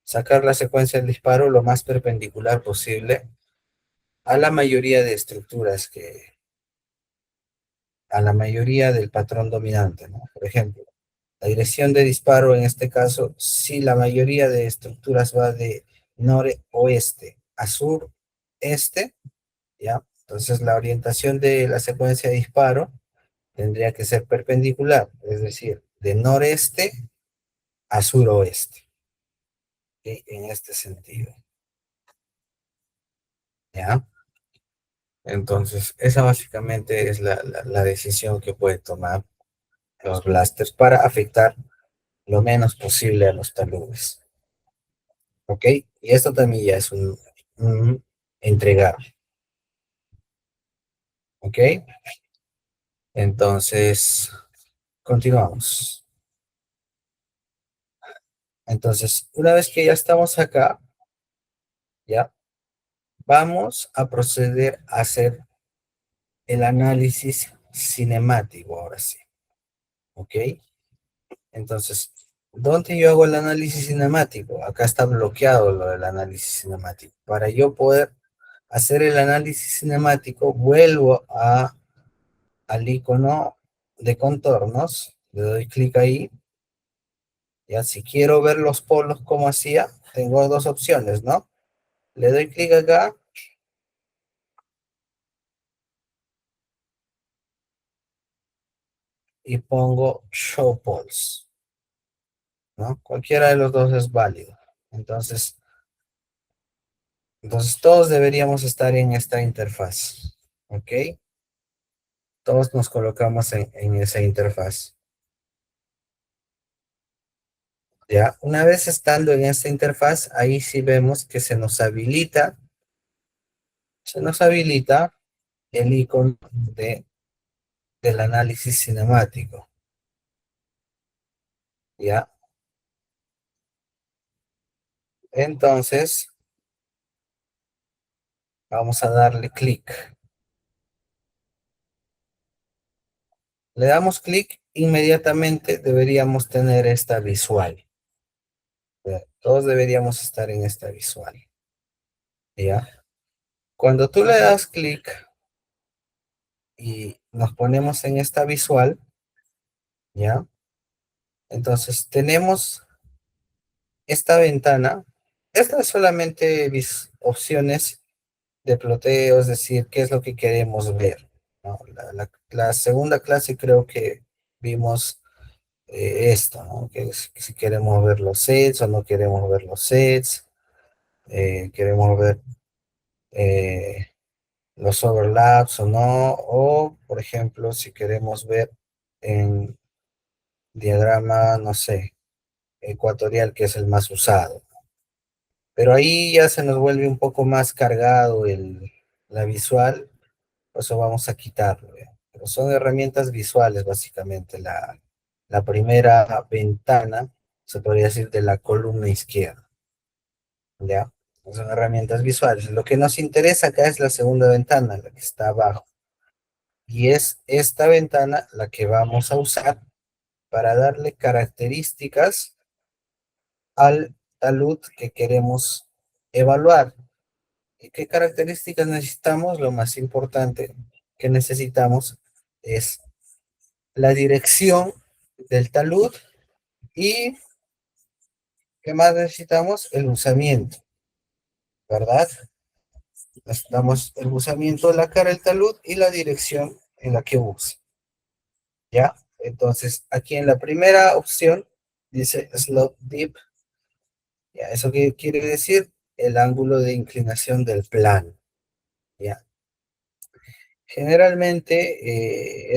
sacar la secuencia del disparo lo más perpendicular posible a la mayoría de estructuras a la mayoría del patrón dominante, ¿no? Por ejemplo, la dirección de disparo en este caso, si la mayoría de estructuras va de noroeste a sureste, ¿ya? Entonces la orientación de la secuencia de disparo tendría que ser perpendicular, es decir, de noreste a suroeste, ¿ok? En este sentido, ¿ya? Entonces, esa básicamente es la decisión que puede tomar los blasters para afectar lo menos posible a los taludes. ¿Ok? Y esto también ya es un entregable. ¿Ok? Entonces, continuamos. Entonces, una vez que ya estamos acá, ya vamos a proceder a hacer el análisis cinemático ahora sí. ¿Ok? Entonces, ¿dónde yo hago el análisis cinemático? Acá está bloqueado lo del análisis cinemático. Para yo poder hacer el análisis cinemático, vuelvo al icono de contornos, le doy clic ahí. Ya, si quiero ver los polos como hacía, tengo dos opciones, ¿no? Le doy clic acá y pongo Show Poles, ¿no? Cualquiera de los dos es válido. Entonces, todos deberíamos estar en esta interfaz, ¿ok? Todos nos colocamos en esa interfaz. Ya, una vez estando en esta interfaz, ahí sí vemos que se nos habilita el icono del análisis cinemático. ¿Ya? Entonces, vamos a darle clic. Le damos clic, inmediatamente deberíamos tener esta visual. ¿Ya? Todos deberíamos estar en esta visual. ¿Ya? Cuando tú le das clic y nos ponemos en esta visual, ¿ya? Entonces tenemos esta ventana. Esta es solamente opciones de ploteo, es decir, qué es lo que queremos ver, ¿no? La segunda clase creo que vimos esto, ¿no? Que si queremos ver los sets o no queremos ver los sets, queremos ver eh, los overlaps o no, o por ejemplo, si queremos ver en diagrama, no sé, ecuatorial, que es el más usado. Pero ahí ya se nos vuelve un poco más cargado la visual, por eso vamos a quitarlo, ¿ya? Pero son herramientas visuales, básicamente. La primera ventana, se podría decir, de la columna izquierda, ¿ya? Son herramientas visuales. Lo que nos interesa acá es la segunda ventana, la que está abajo. Y es esta ventana la que vamos a usar para darle características al talud que queremos evaluar. ¿Y qué características necesitamos? Lo más importante que necesitamos es la dirección del talud y ¿qué más necesitamos? El usamiento, ¿verdad? damos el buzamiento de la cara del talud y la dirección en la que buce. ¿Ya? Entonces, aquí en la primera opción dice slope deep. ¿Ya? ¿Eso qué quiere decir? El ángulo de inclinación del plano. ¿Ya? Generalmente,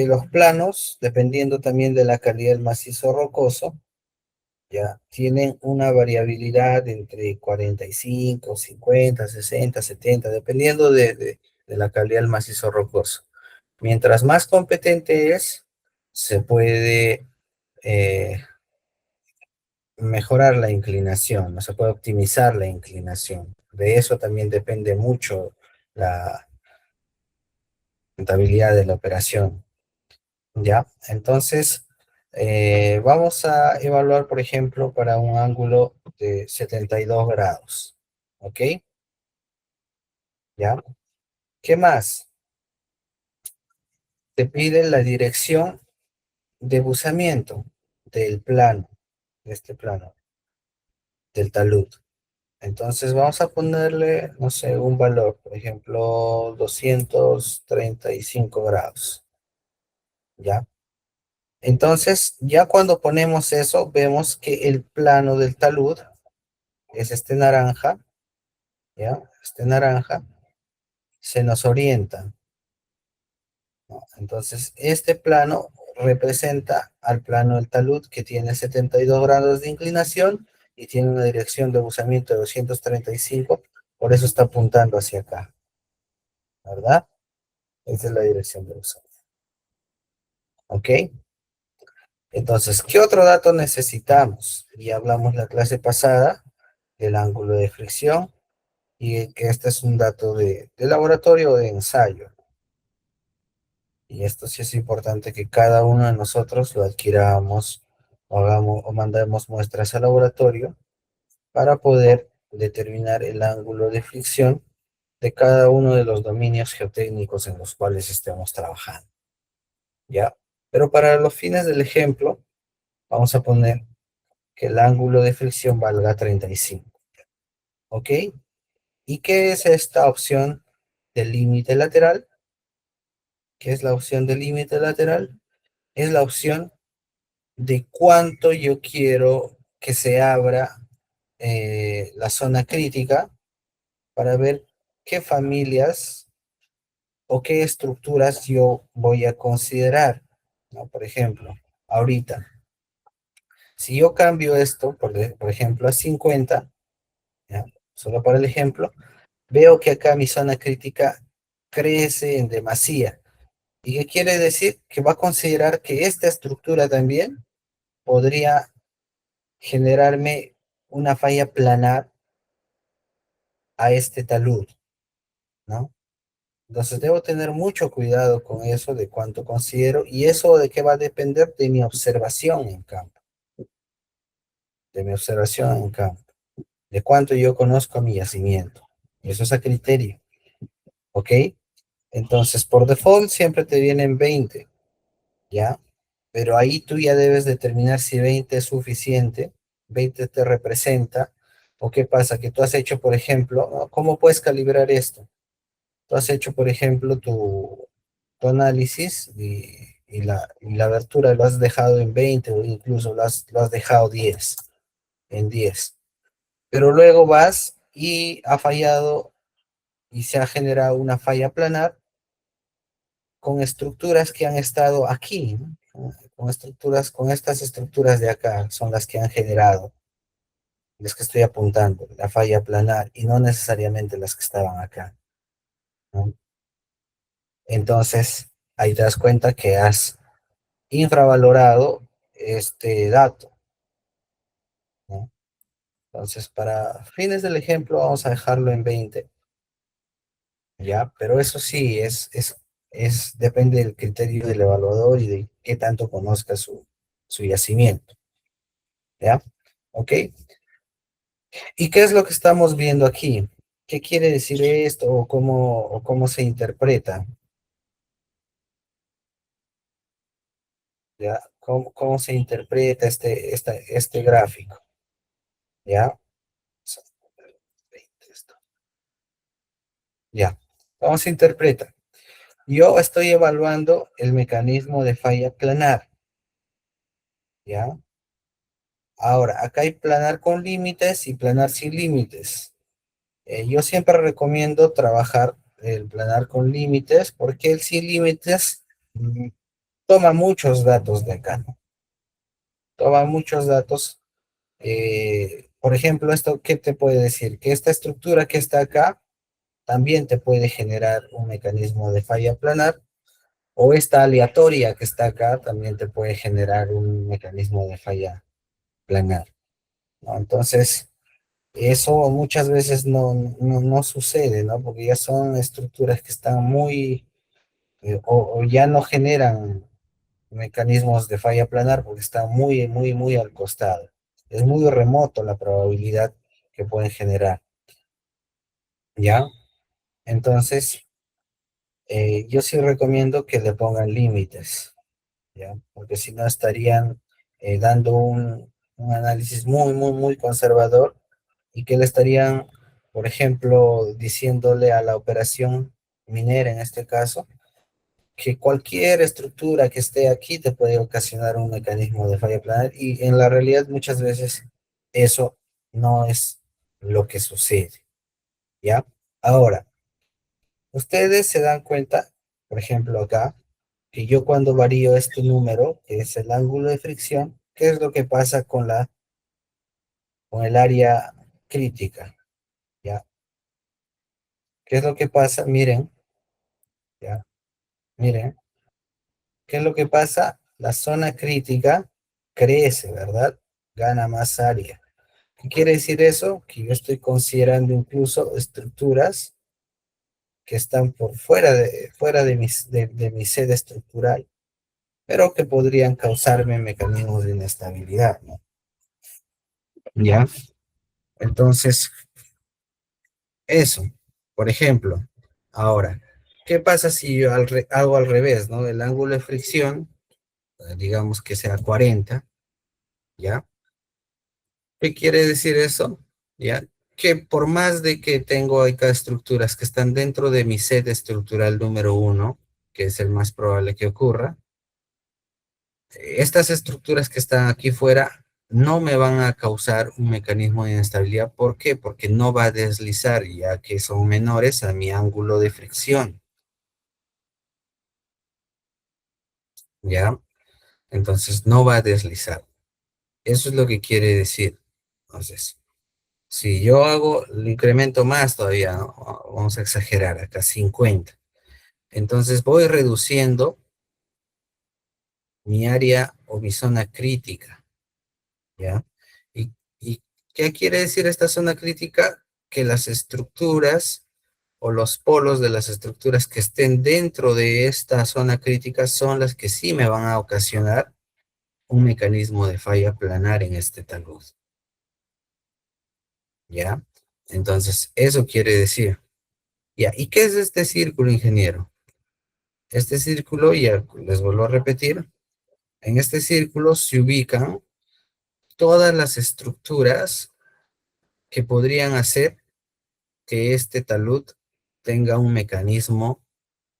los planos, dependiendo también de la calidad del macizo rocoso, ya tienen una variabilidad entre 45, 50, 60, 70, dependiendo de la calidad del macizo rocoso. Mientras más competente es, se puede eh, mejorar la inclinación, no se puede optimizar la inclinación. De eso también depende mucho la rentabilidad de la operación. ¿Ya? Entonces, vamos a evaluar, por ejemplo, para un ángulo de 72 grados. ¿Ok? ¿Ya? ¿Qué más? Te pide la dirección de buzamiento del plano, de este plano, del talud. Entonces vamos a ponerle, no sé, un valor, por ejemplo, 235 grados. ¿Ya? Entonces, ya cuando ponemos eso, vemos que el plano del talud es este naranja, ¿ya? Este naranja se nos orienta, ¿no? Entonces, este plano representa al plano del talud que tiene 72 grados de inclinación y tiene una dirección de buzamiento de 235, por eso está apuntando hacia acá, ¿verdad? Esta es la dirección de buzamiento, ¿ok? Entonces, ¿qué otro dato necesitamos? Ya hablamos la clase pasada del ángulo de fricción y que este es un dato de laboratorio o de ensayo. Y esto sí es importante que cada uno de nosotros lo adquiramos o hagamos o mandemos muestras al laboratorio para poder determinar el ángulo de fricción de cada uno de los dominios geotécnicos en los cuales estemos trabajando. ¿Ya? Pero para los fines del ejemplo, vamos a poner que el ángulo de fricción valga 35. ¿Ok? ¿Y qué es esta opción del límite lateral? ¿Qué es la opción del límite lateral? Es la opción de cuánto yo quiero que se abra la zona crítica para ver qué familias o qué estructuras yo voy a considerar, ¿no? Por ejemplo, ahorita, si yo cambio esto, por ejemplo, a 50, ¿ya? Solo para el ejemplo, veo que acá mi zona crítica crece en demasía. ¿Y qué quiere decir? Que va a considerar que esta estructura también podría generarme una falla planar a este talud, ¿no? Entonces debo tener mucho cuidado con eso de cuánto considero y eso de qué va a depender de mi observación en campo, de mi observación en campo, de cuánto yo conozco mi yacimiento. Eso es a criterio, ¿ok? Entonces, por default siempre te vienen 20, ¿ya? Pero ahí tú ya debes determinar si 20 es suficiente, 20 te representa, o qué pasa, que tú has hecho, por ejemplo, ¿no? ¿Cómo puedes calibrar esto? Tú has hecho, por ejemplo, tu análisis y la abertura lo has dejado en 20 o incluso lo has dejado 10, en 10. Pero luego vas y ha fallado y se ha generado una falla planar con estructuras que han estado aquí, ¿no? Con estructuras, con estas estructuras de acá son las que han generado, las que estoy apuntando, la falla planar y no necesariamente las que estaban acá, ¿no? Entonces, ahí te das cuenta que has infravalorado este dato, ¿no? Entonces, para fines del ejemplo, vamos a dejarlo en 20, ¿ya? Pero eso sí, depende del criterio del evaluador y de qué tanto conozca su yacimiento, ¿ya? ¿Ok? ¿Y qué es lo que estamos viendo aquí? ¿Qué quiere decir esto o cómo se interpreta? ¿Ya? ¿Cómo se interpreta este gráfico? ¿Ya? Ya. ¿Cómo se interpreta? Yo estoy evaluando el mecanismo de falla planar, ¿ya? Ahora, acá hay planar con límites y planar sin límites. Yo siempre recomiendo trabajar el planar con límites porque el sin límites toma muchos datos de acá, ¿no? Toma muchos datos. Por ejemplo, esto, ¿qué te puede decir? Que esta estructura que está acá también te puede generar un mecanismo de falla planar, o esta aleatoria que está acá también te puede generar un mecanismo de falla planar, ¿no? Entonces, eso muchas veces no sucede, ¿no? Porque ya son estructuras que están muy, o ya no generan mecanismos de falla planar porque están muy al costado. Es muy remoto la probabilidad que pueden generar, ¿ya? Entonces, yo sí recomiendo que le pongan límites, ¿ya? Porque si no estarían dando un análisis muy conservador y que le estarían, por ejemplo, diciéndole a la operación minera en este caso, que cualquier estructura que esté aquí te puede ocasionar un mecanismo de falla planar y en la realidad muchas veces eso no es lo que sucede, ¿ya? Ahora, ustedes se dan cuenta, por ejemplo acá, que yo cuando varío este número, que es el ángulo de fricción, ¿qué es lo que pasa con el área crítica? ¿Ya? ¿Qué es lo que pasa? Miren, ¿ya? Miren, ¿qué es lo que pasa? La zona crítica crece, ¿verdad? Gana más área. ¿Qué quiere decir eso? Que yo estoy considerando incluso estructuras que están por fuera de mi sede estructural, pero que podrían causarme mecanismos de inestabilidad, ¿no? ¿Ya? Entonces, eso, por ejemplo, ahora, ¿qué pasa si yo hago al revés, ¿no? El ángulo de fricción, digamos que sea 40, ¿ya? ¿Qué quiere decir eso? ¿Ya? Que por más de que tengo acá estructuras que están dentro de mi set estructural número uno, que es el más probable que ocurra, estas estructuras que están aquí fuera no me van a causar un mecanismo de inestabilidad. ¿Por qué? Porque no va a deslizar, ya que son menores a mi ángulo de fricción, ¿ya? Entonces no va a deslizar. Eso es lo que quiere decir. Entonces, si yo hago, lo incremento más todavía, ¿no? Vamos a exagerar, acá 50. Entonces voy reduciendo mi área o mi zona crítica, ¿ya? ¿Y, y qué quiere decir esta zona crítica? Que las estructuras o los polos de las estructuras que estén dentro de esta zona crítica son las que sí me van a ocasionar un mecanismo de falla planar en este talud, ¿ya? Entonces, eso quiere decir, ¿ya? ¿Y qué es este círculo, ingeniero? Este círculo, ya les vuelvo a repetir, en este círculo se ubican todas las estructuras que podrían hacer que este talud tenga un mecanismo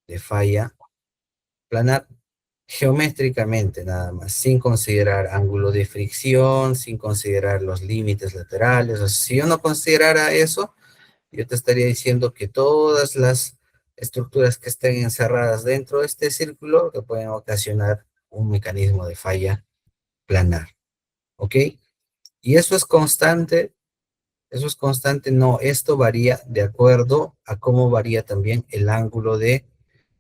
de falla planar geométricamente nada más, sin considerar ángulo de fricción, sin considerar los límites laterales. O sea, si yo no considerara eso, yo te estaría diciendo que todas las estructuras que estén encerradas dentro de este círculo que pueden ocasionar un mecanismo de falla planar, ¿ok? Y eso es constante, no, esto varía de acuerdo a cómo varía también el ángulo de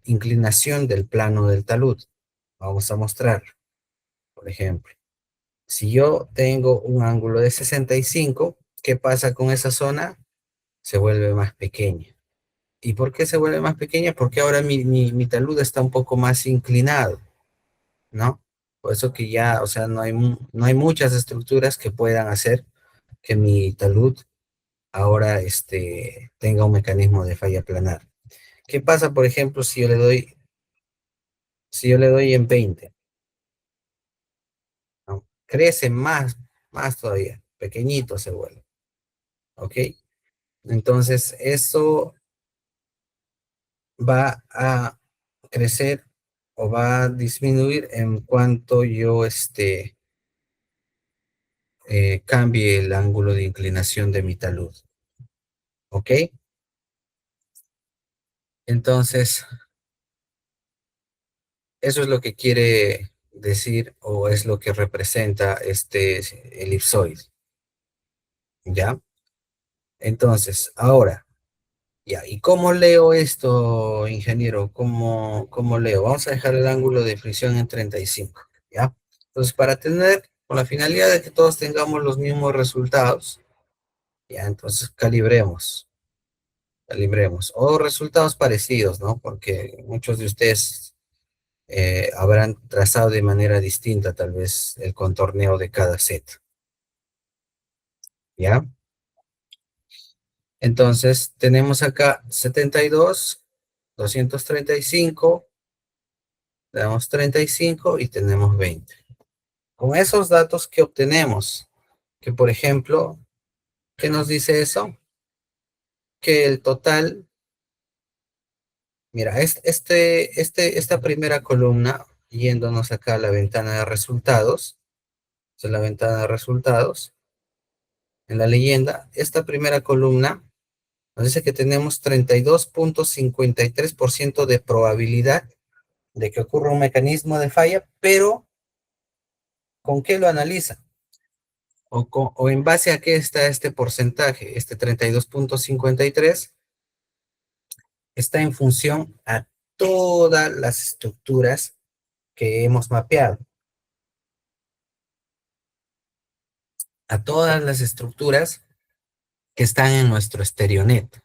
inclinación del plano del talud. Vamos a mostrar, por ejemplo, si yo tengo un ángulo de 65, ¿qué pasa con esa zona? Se vuelve más pequeña. ¿Y por qué se vuelve más pequeña? Porque ahora mi talud está un poco más inclinado, ¿no? Por eso que ya, o sea, no hay muchas estructuras que puedan hacer que mi talud ahora tenga un mecanismo de falla planar. ¿Qué pasa, por ejemplo, si yo le doy en 20? ¿No? Crece más todavía, pequeñito se vuelve, ¿ok? Entonces, eso va a crecer o va a disminuir en cuanto yo cambie el ángulo de inclinación de mi talud. ¿Ok? Entonces, eso es lo que quiere decir o es lo que representa este elipsoide. ¿Ya? Entonces, ahora, ya, ¿y cómo leo esto, ingeniero? ¿Cómo leo? Vamos a dejar el ángulo de fricción en 35, ¿ya? Entonces, para tener, con la finalidad de que todos tengamos los mismos resultados, ya, entonces calibremos, o resultados parecidos, ¿no? Porque muchos de ustedes habrán trazado de manera distinta, tal vez, el contorneo de cada set, ¿ya? Entonces, tenemos acá 72, 235, le damos 35 y tenemos 20. Con esos datos que obtenemos, que por ejemplo, ¿qué nos dice eso? Que el total, mira, esta primera columna, yéndonos acá a la ventana de resultados, esa es la ventana de resultados, en la leyenda, esta primera columna nos dice que tenemos 32.53% de probabilidad de que ocurra un mecanismo de falla, pero ¿con qué lo analiza? O en base a qué está este porcentaje, este 32.53, está en función a todas las estructuras que hemos mapeado, a todas las estructuras que están en nuestro StereoNet,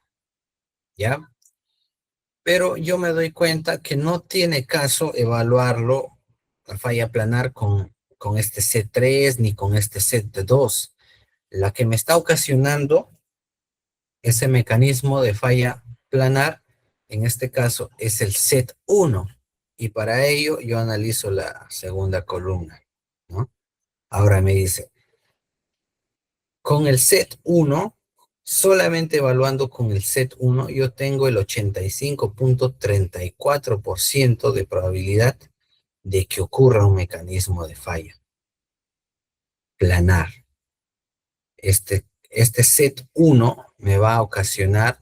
¿ya? Pero yo me doy cuenta que no tiene caso evaluarlo, la falla planar, con este C3 ni con este set de 2. La que me está ocasionando ese mecanismo de falla planar, en este caso, es el set 1. Y para ello yo analizo la segunda columna, ¿no? Ahora me dice, con el set 1, solamente evaluando con el set 1, yo tengo el 85.34% de probabilidad de que ocurra un mecanismo de falla planar. Este set 1 me va a ocasionar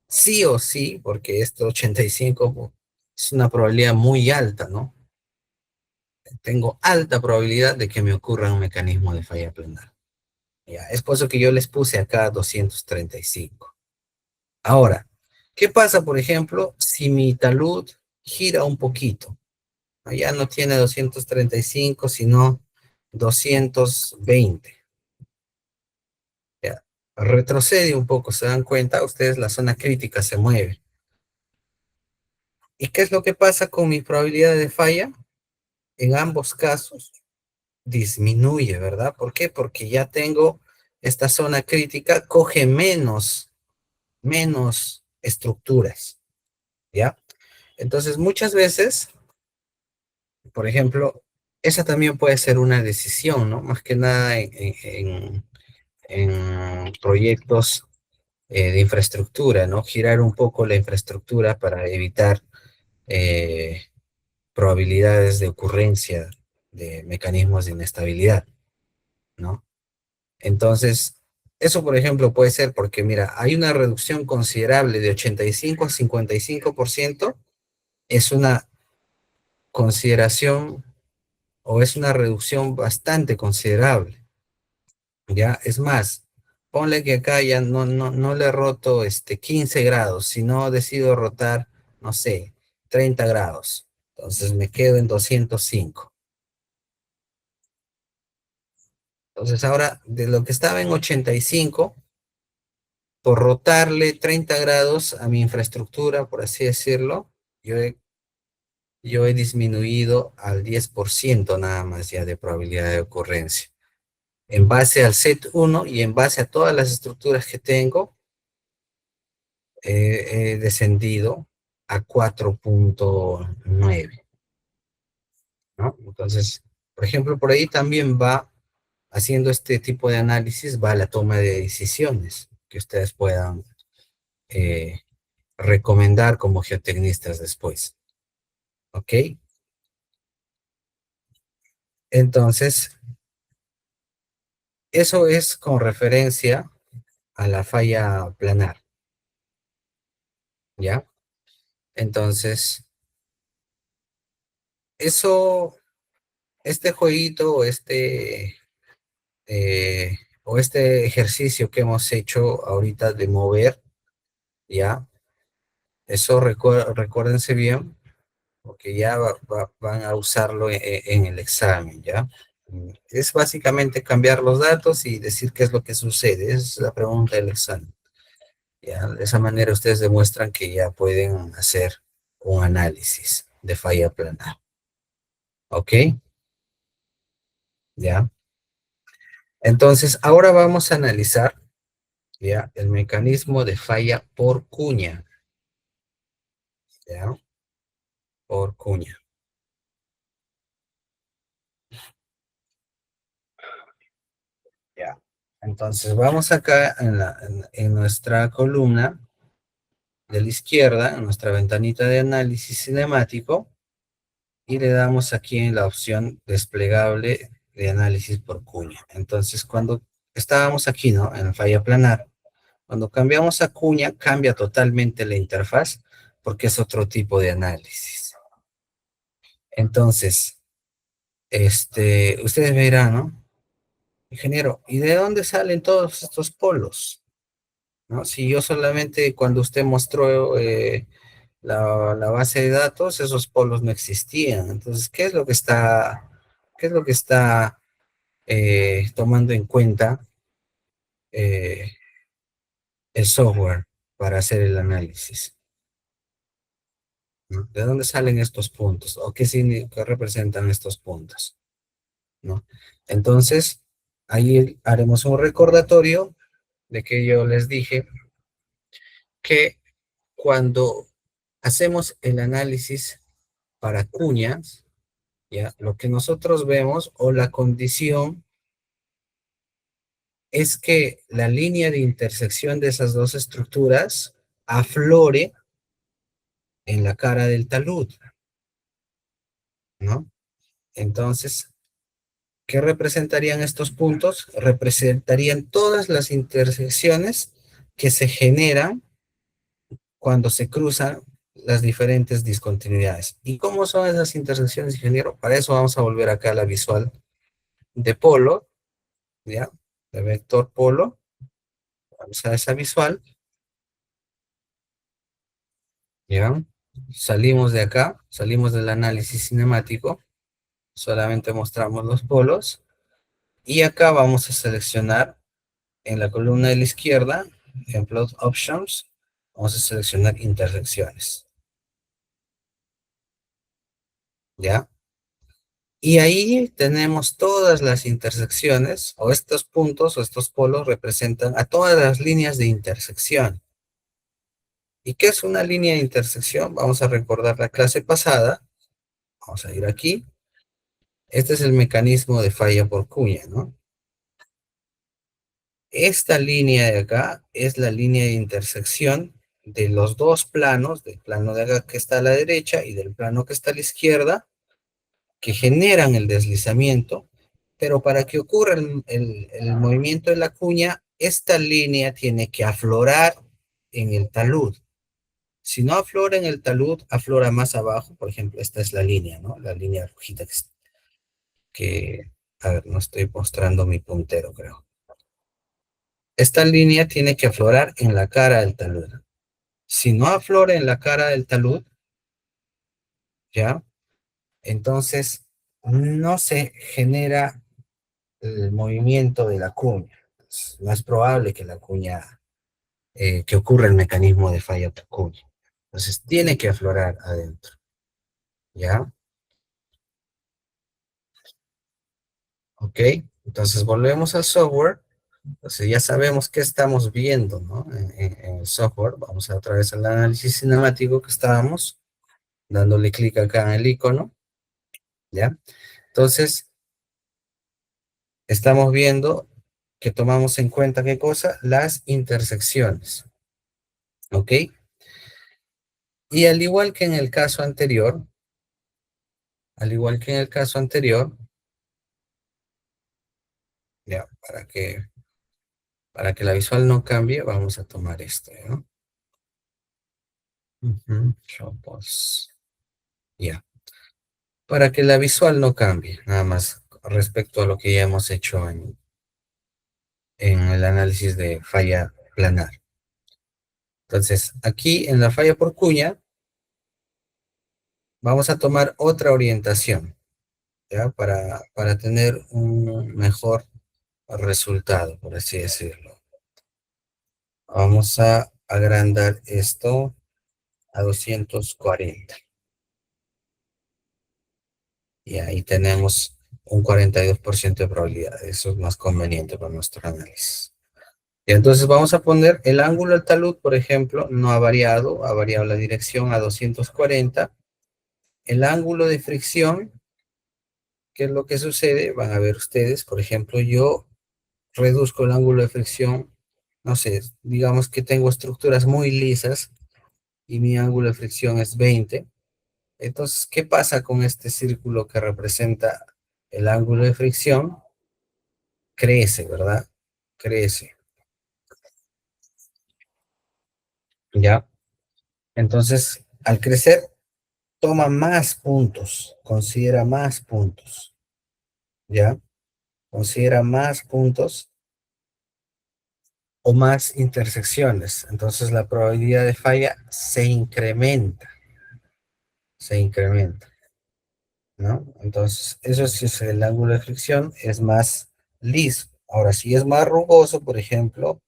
sí o sí, porque este 85 es una probabilidad muy alta, ¿no? Tengo alta probabilidad de que me ocurra un mecanismo de falla planar. Ya, es por eso que yo les puse acá 235. Ahora, ¿qué pasa, por ejemplo, si mi talud gira un poquito? Ya no tiene 235, sino 220. Ya, retrocede un poco, ¿se dan cuenta? Ustedes, la zona crítica se mueve. ¿Y qué es lo que pasa con mi probabilidad de falla? En ambos casos disminuye, ¿verdad? ¿Por qué? Porque ya tengo esta zona crítica, coge menos estructuras, ¿ya? Entonces, muchas veces, por ejemplo, esa también puede ser una decisión, ¿no? Más que nada en proyectos de infraestructura, ¿no? Girar un poco la infraestructura para evitar eh, probabilidades de ocurrencia de mecanismos de inestabilidad, ¿no? Entonces, eso por ejemplo puede ser porque, mira, hay una reducción considerable de 85 a 55%, es una consideración o es una reducción bastante considerable, ¿ya? Es más, ponle que acá ya no le roto 15 grados, sino decido rotar, no sé, 30 grados. Entonces me quedo en 205. Entonces ahora, de lo que estaba en 85, por rotarle 30 grados a mi infraestructura, por así decirlo, yo he disminuido al 10% nada más ya de probabilidad de ocurrencia. En base al set 1 y en base a todas las estructuras que tengo, he descendido a 4.9, ¿no? Entonces, por ejemplo, por ahí también va, haciendo este tipo de análisis, va la toma de decisiones que ustedes puedan recomendar como geotecnistas después. ¿Ok? Entonces, eso es con referencia a la falla planar, ¿ya? Entonces, eso, este jueguito o este ejercicio que hemos hecho ahorita de mover, ¿ya? Eso recuérdense bien, porque ya van a usarlo en el examen, ¿ya? Es básicamente cambiar los datos y decir qué es lo que sucede. Esa es la pregunta del examen. ¿Ya? De esa manera ustedes demuestran que ya pueden hacer un análisis de falla planar. ¿Ok? ¿Ya? Entonces, ahora vamos a analizar, ¿ya? El mecanismo de falla por cuña. ¿Ya? Por cuña. ¿Ya? Entonces, vamos acá en nuestra columna de la izquierda, en nuestra ventanita de análisis cinemático, y le damos aquí en la opción desplegable de análisis por cuña. Entonces, cuando estábamos aquí, ¿no? En falla planar, cuando cambiamos a cuña, cambia totalmente la interfaz porque es otro tipo de análisis. Entonces, ustedes verán, ¿no? Ingeniero, ¿y de dónde salen todos estos polos? ¿No? Si yo solamente cuando usted mostró la base de datos, esos polos no existían. Entonces, qué es lo que está tomando en cuenta eh, el software para hacer el análisis? ¿No? ¿De dónde salen estos puntos? ¿O qué representan estos puntos? ¿No? Entonces, ahí haremos un recordatorio de que yo les dije que cuando hacemos el análisis para cuñas, ¿ya? Lo que nosotros vemos o la condición es que la línea de intersección de esas dos estructuras aflore en la cara del talud, ¿no? Entonces, ¿qué representarían estos puntos? Representarían todas las intersecciones que se generan cuando se cruzan las diferentes discontinuidades. ¿Y cómo son esas intersecciones, ingeniero? Para eso vamos a volver acá a la visual de polo, ¿ya? De vector polo. Vamos a esa visual, ¿ya? Salimos de acá, salimos del análisis cinemático, solamente mostramos los polos, y acá vamos a seleccionar en la columna de la izquierda, en Plot Options, vamos a seleccionar intersecciones, ¿ya? Y ahí tenemos todas las intersecciones, o estos puntos, o estos polos representan a todas las líneas de intersección. ¿Y qué es una línea de intersección? Vamos a recordar la clase pasada. Vamos a ir aquí. Este es el mecanismo de falla por cuña, ¿no? Esta línea de acá es la línea de intersección de los dos planos, del plano de acá que está a la derecha y del plano que está a la izquierda, que generan el deslizamiento, pero para que ocurra el movimiento de la cuña, esta línea tiene que aflorar en el talud. Si no aflora en el talud, aflora más abajo. Por ejemplo, esta es la línea, ¿no? La línea rojita a ver, no estoy mostrando mi puntero, creo. Esta línea tiene que aflorar en la cara del talud. Si no aflora en la cara del talud, ¿ya? Entonces no se genera el movimiento de la cuña. No es probable que la cuña, que ocurra el mecanismo de falla por cuña. Entonces tiene que aflorar adentro, ¿ya? ¿Ok? Entonces volvemos al software. Entonces ya sabemos qué estamos viendo, ¿no? En el software. Vamos a otra vez al análisis cinemático que estábamos, dándole clic acá en el icono, ¿ya? Entonces, estamos viendo que tomamos en cuenta, ¿qué cosa? Las intersecciones, ¿ok? Y al igual que en el caso anterior, ya, para que la visual no cambie, vamos a tomar esto, ¿no? Show post. Ya. Para que la visual no cambie, nada más respecto a lo que ya hemos hecho en el análisis de falla planar. Entonces, aquí en la falla por cuña, vamos a tomar otra orientación, ¿ya? Para tener un mejor resultado, por así decirlo. Vamos a agrandar esto a 240. Y ahí tenemos un 42% de probabilidad. Eso es más conveniente para nuestro análisis. Y entonces vamos a poner el ángulo del talud, por ejemplo, no ha variado la dirección a 240. El ángulo de fricción, ¿qué es lo que sucede? Van a ver ustedes, por ejemplo, yo reduzco el ángulo de fricción, no sé, digamos que tengo estructuras muy lisas y mi ángulo de fricción es 20. Entonces, ¿qué pasa con este círculo que representa el ángulo de fricción? Crece, ¿verdad? Crece, ¿ya? Entonces, al crecer, toma más puntos, considera más puntos, ¿ya? Considera más puntos o más intersecciones. Entonces, la probabilidad de falla se incrementa, ¿no? Entonces, eso sí es el ángulo de fricción, es más liso. Ahora, si es más rugoso, por ejemplo,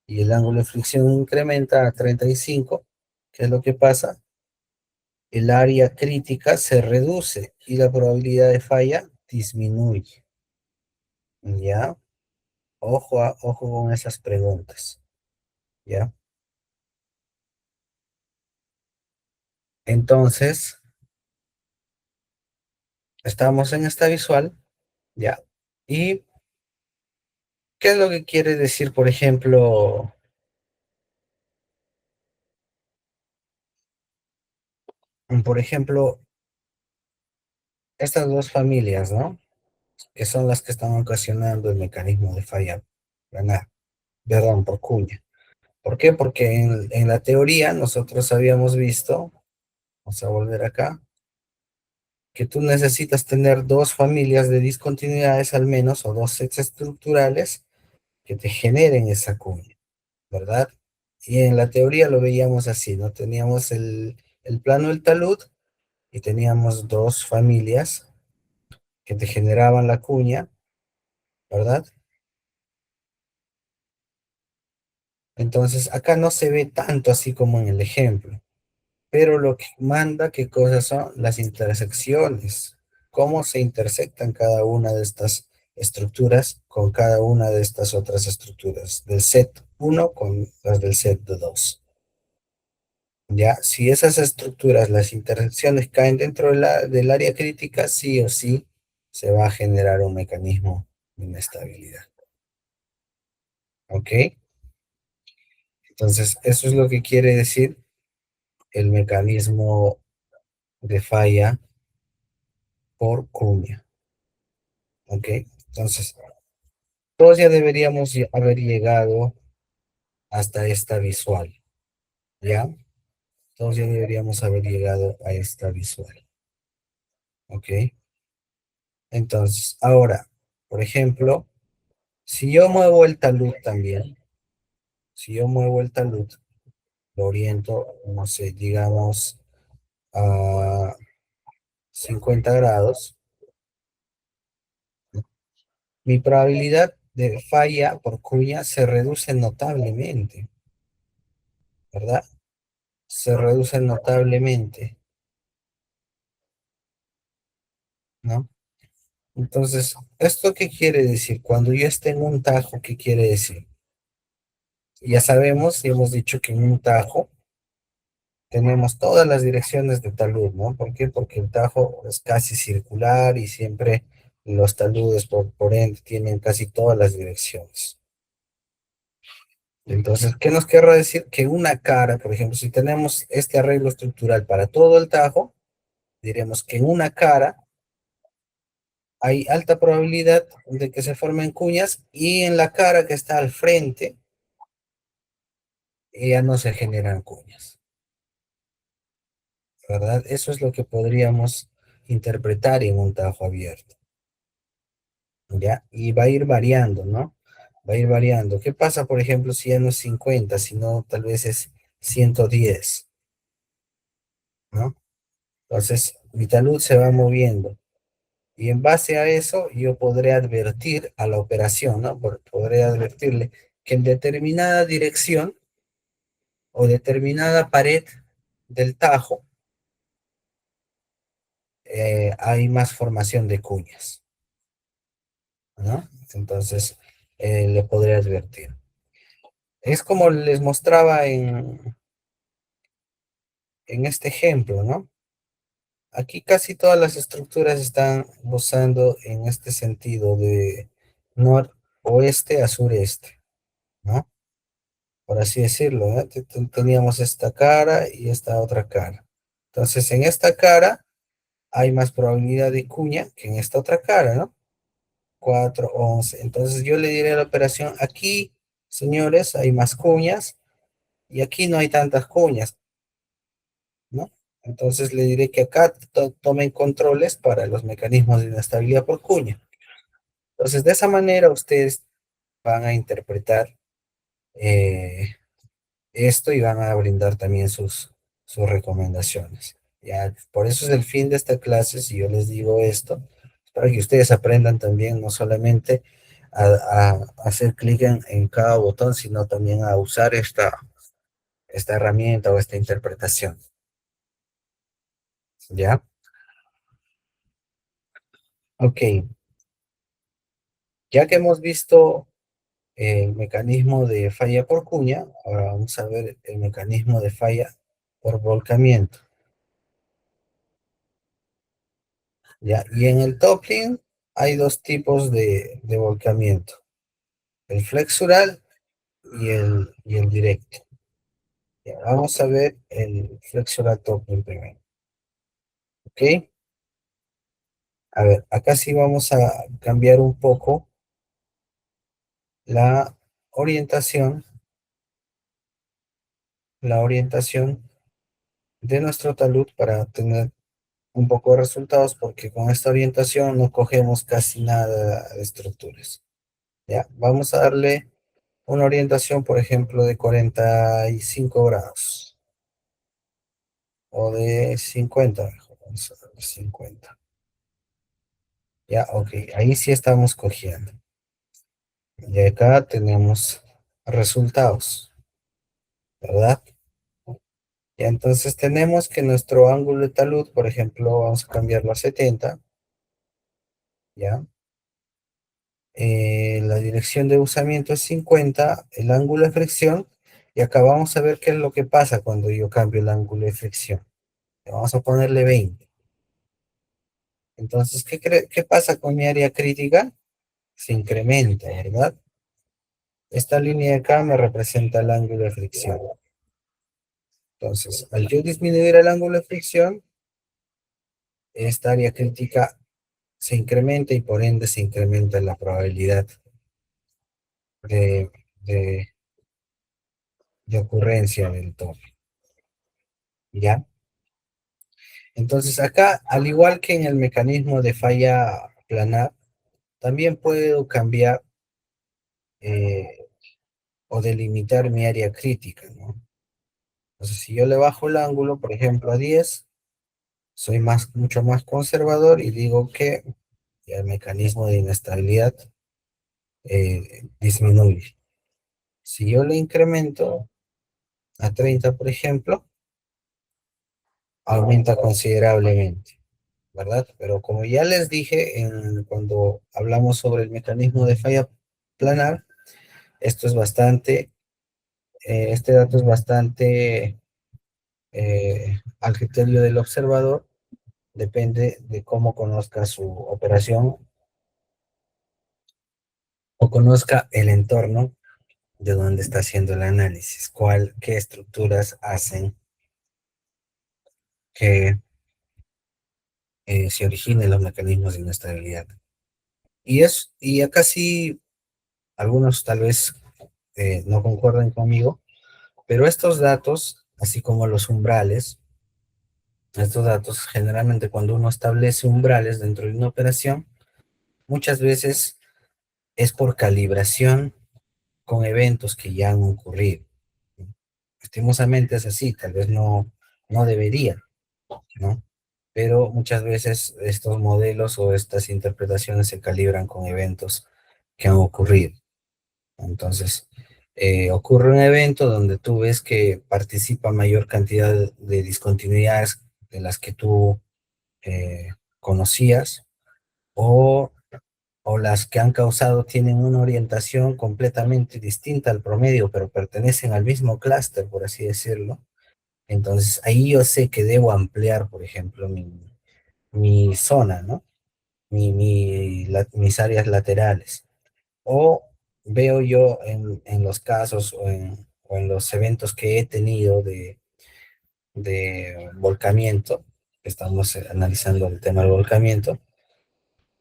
y el ángulo de fricción incrementa a 35, ¿qué es lo que pasa? El área crítica se reduce y la probabilidad de falla disminuye. ¿Ya? Ojo con esas preguntas. ¿Ya? Entonces, estamos en esta visual. ¿Ya? ¿Y qué es lo que quiere decir, por ejemplo, estas dos familias, ¿no? Que son las que están ocasionando el mecanismo de falla planar, perdón, por cuña. ¿Por qué? Porque en la teoría nosotros habíamos visto, vamos a volver acá, que tú necesitas tener dos familias de discontinuidades al menos, o dos sets estructurales que te generen esa cuña, ¿verdad? Y en la teoría lo veíamos así, ¿no? Teníamos el plano del talud y teníamos dos familias que te generaban la cuña, ¿verdad? Entonces acá no se ve tanto así como en el ejemplo. Pero lo que manda, ¿qué cosas son? Las intersecciones. Cómo se intersectan cada una de estas estructuras con cada una de estas otras estructuras. Del set uno con las del set 2. Ya, si esas estructuras, las intersecciones caen dentro del área crítica, sí o sí se va a generar un mecanismo de inestabilidad. ¿Ok? Entonces, eso es lo que quiere decir el mecanismo de falla por cuña. ¿Ok? Entonces, todos ya deberíamos haber llegado hasta esta visual, ¿ya? Todos ya deberíamos haber llegado a esta visual, ¿ok? Entonces, ahora, por ejemplo, si yo muevo el talud también, si yo muevo el talud, lo oriento, no sé, digamos, a 50 grados, mi probabilidad de falla por cuña se reduce notablemente, ¿verdad? Se reduce notablemente, ¿no? Entonces, ¿esto qué quiere decir? Cuando yo esté en un tajo, ¿qué quiere decir? Ya sabemos y hemos dicho que en un tajo tenemos todas las direcciones de talud, ¿no? ¿Por qué? Porque el tajo es casi circular y siempre los taludes, por ende, tienen casi todas las direcciones. Entonces, ¿qué nos querrá decir? Que una cara, por ejemplo, si tenemos este arreglo estructural para todo el tajo, diremos que en una cara hay alta probabilidad de que se formen cuñas y en la cara que está al frente ya no se generan cuñas, ¿verdad? Eso es lo que podríamos interpretar en un tajo abierto, ¿ya? Y va a ir variando, ¿no? Va a ir variando. ¿Qué pasa, por ejemplo, si ya no es 50, sino tal vez es 110, ¿no? Entonces, mi talud se va moviendo. Y en base a eso, yo podré advertir a la operación, ¿no? Podré advertirle que en determinada dirección o determinada pared del tajo hay más formación de cuñas, ¿no? Entonces, le podré advertir. Es como les mostraba en este ejemplo, ¿no? Aquí casi todas las estructuras están usando en este sentido de noroeste a sureste, ¿no? Por así decirlo, ¿eh? Teníamos esta cara y esta otra cara. Entonces, en esta cara hay más probabilidad de cuña que en esta otra cara, ¿no? 4 11. Entonces, yo le diré a la operación, aquí, señores, hay más cuñas y aquí no hay tantas cuñas, ¿no? Entonces, le diré que acá tomen controles para los mecanismos de inestabilidad por cuña. Entonces, de esa manera, ustedes van a interpretar esto y van a brindar también sus recomendaciones. Ya, por eso es el fin de esta clase, si yo les digo esto, para que ustedes aprendan también no solamente a hacer clic en cada botón, sino también a usar esta herramienta o esta interpretación. ¿Ya? Ok. Ya que hemos visto el mecanismo de falla por cuña, ahora vamos a ver el mecanismo de falla por volcamiento. ¿Ya? Y en el toppling hay dos tipos de volcamiento, el flexural y el directo. Ya, vamos a ver el flexural toppling primero. ¿Ok? A ver, acá sí vamos a cambiar un poco la orientación, la orientación de nuestro talud para tener un poco de resultados, porque con esta orientación no cogemos casi nada de estructuras. Ya, vamos a darle una orientación, por ejemplo, de 45 grados o de 50, mejor, vamos a darle 50. Ya, ok, ahí sí estamos cogiendo. Y acá tenemos resultados, ¿verdad? Ya, entonces tenemos que nuestro ángulo de talud, por ejemplo, vamos a cambiarlo a 70, ¿ya? La dirección de usamiento es 50, el ángulo de fricción, y acá vamos a ver qué es lo que pasa cuando yo cambio el ángulo de fricción. Vamos a ponerle 20. Entonces, ¿qué pasa con mi área crítica? Se incrementa, ¿verdad? Esta línea de acá me representa el ángulo de fricción. Entonces, al yo disminuir el ángulo de fricción, esta área crítica se incrementa y por ende se incrementa la probabilidad de, de, de ocurrencia del tope, ¿ya? Entonces acá, al igual que en el mecanismo de falla planar, también puedo cambiar eh, o delimitar mi área crítica, ¿no? Entonces si yo le bajo el ángulo, por ejemplo, a 10, soy mucho más conservador y digo que el mecanismo de inestabilidad disminuye. Si yo le incremento a 30, por ejemplo, aumenta considerablemente, ¿verdad? Pero como ya les dije cuando hablamos sobre el mecanismo de falla planar, esto es bastante, este dato es bastante al criterio del observador, depende de cómo conozca su operación o conozca el entorno de dónde está haciendo el análisis, qué estructuras hacen que se originen los mecanismos de inestabilidad. Y acá sí, algunos tal vez no concuerden conmigo, pero estos datos, así como los umbrales, estos datos generalmente cuando uno establece umbrales dentro de una operación, muchas veces es por calibración con eventos que ya han ocurrido. Lastimosamente es así, tal vez no debería, ¿no? Pero muchas veces estos modelos o estas interpretaciones se calibran con eventos que han ocurrido. Entonces, ocurre un evento donde tú ves que participa mayor cantidad de discontinuidades de las que tú eh, conocías, o, o las que han causado tienen una orientación completamente distinta al promedio, pero pertenecen al mismo clúster, por así decirlo. Entonces, ahí yo sé que debo ampliar, por ejemplo, mi zona, ¿no? Mis áreas laterales. O veo yo en los casos o en los eventos que he tenido de volcamiento, estamos analizando el tema del volcamiento,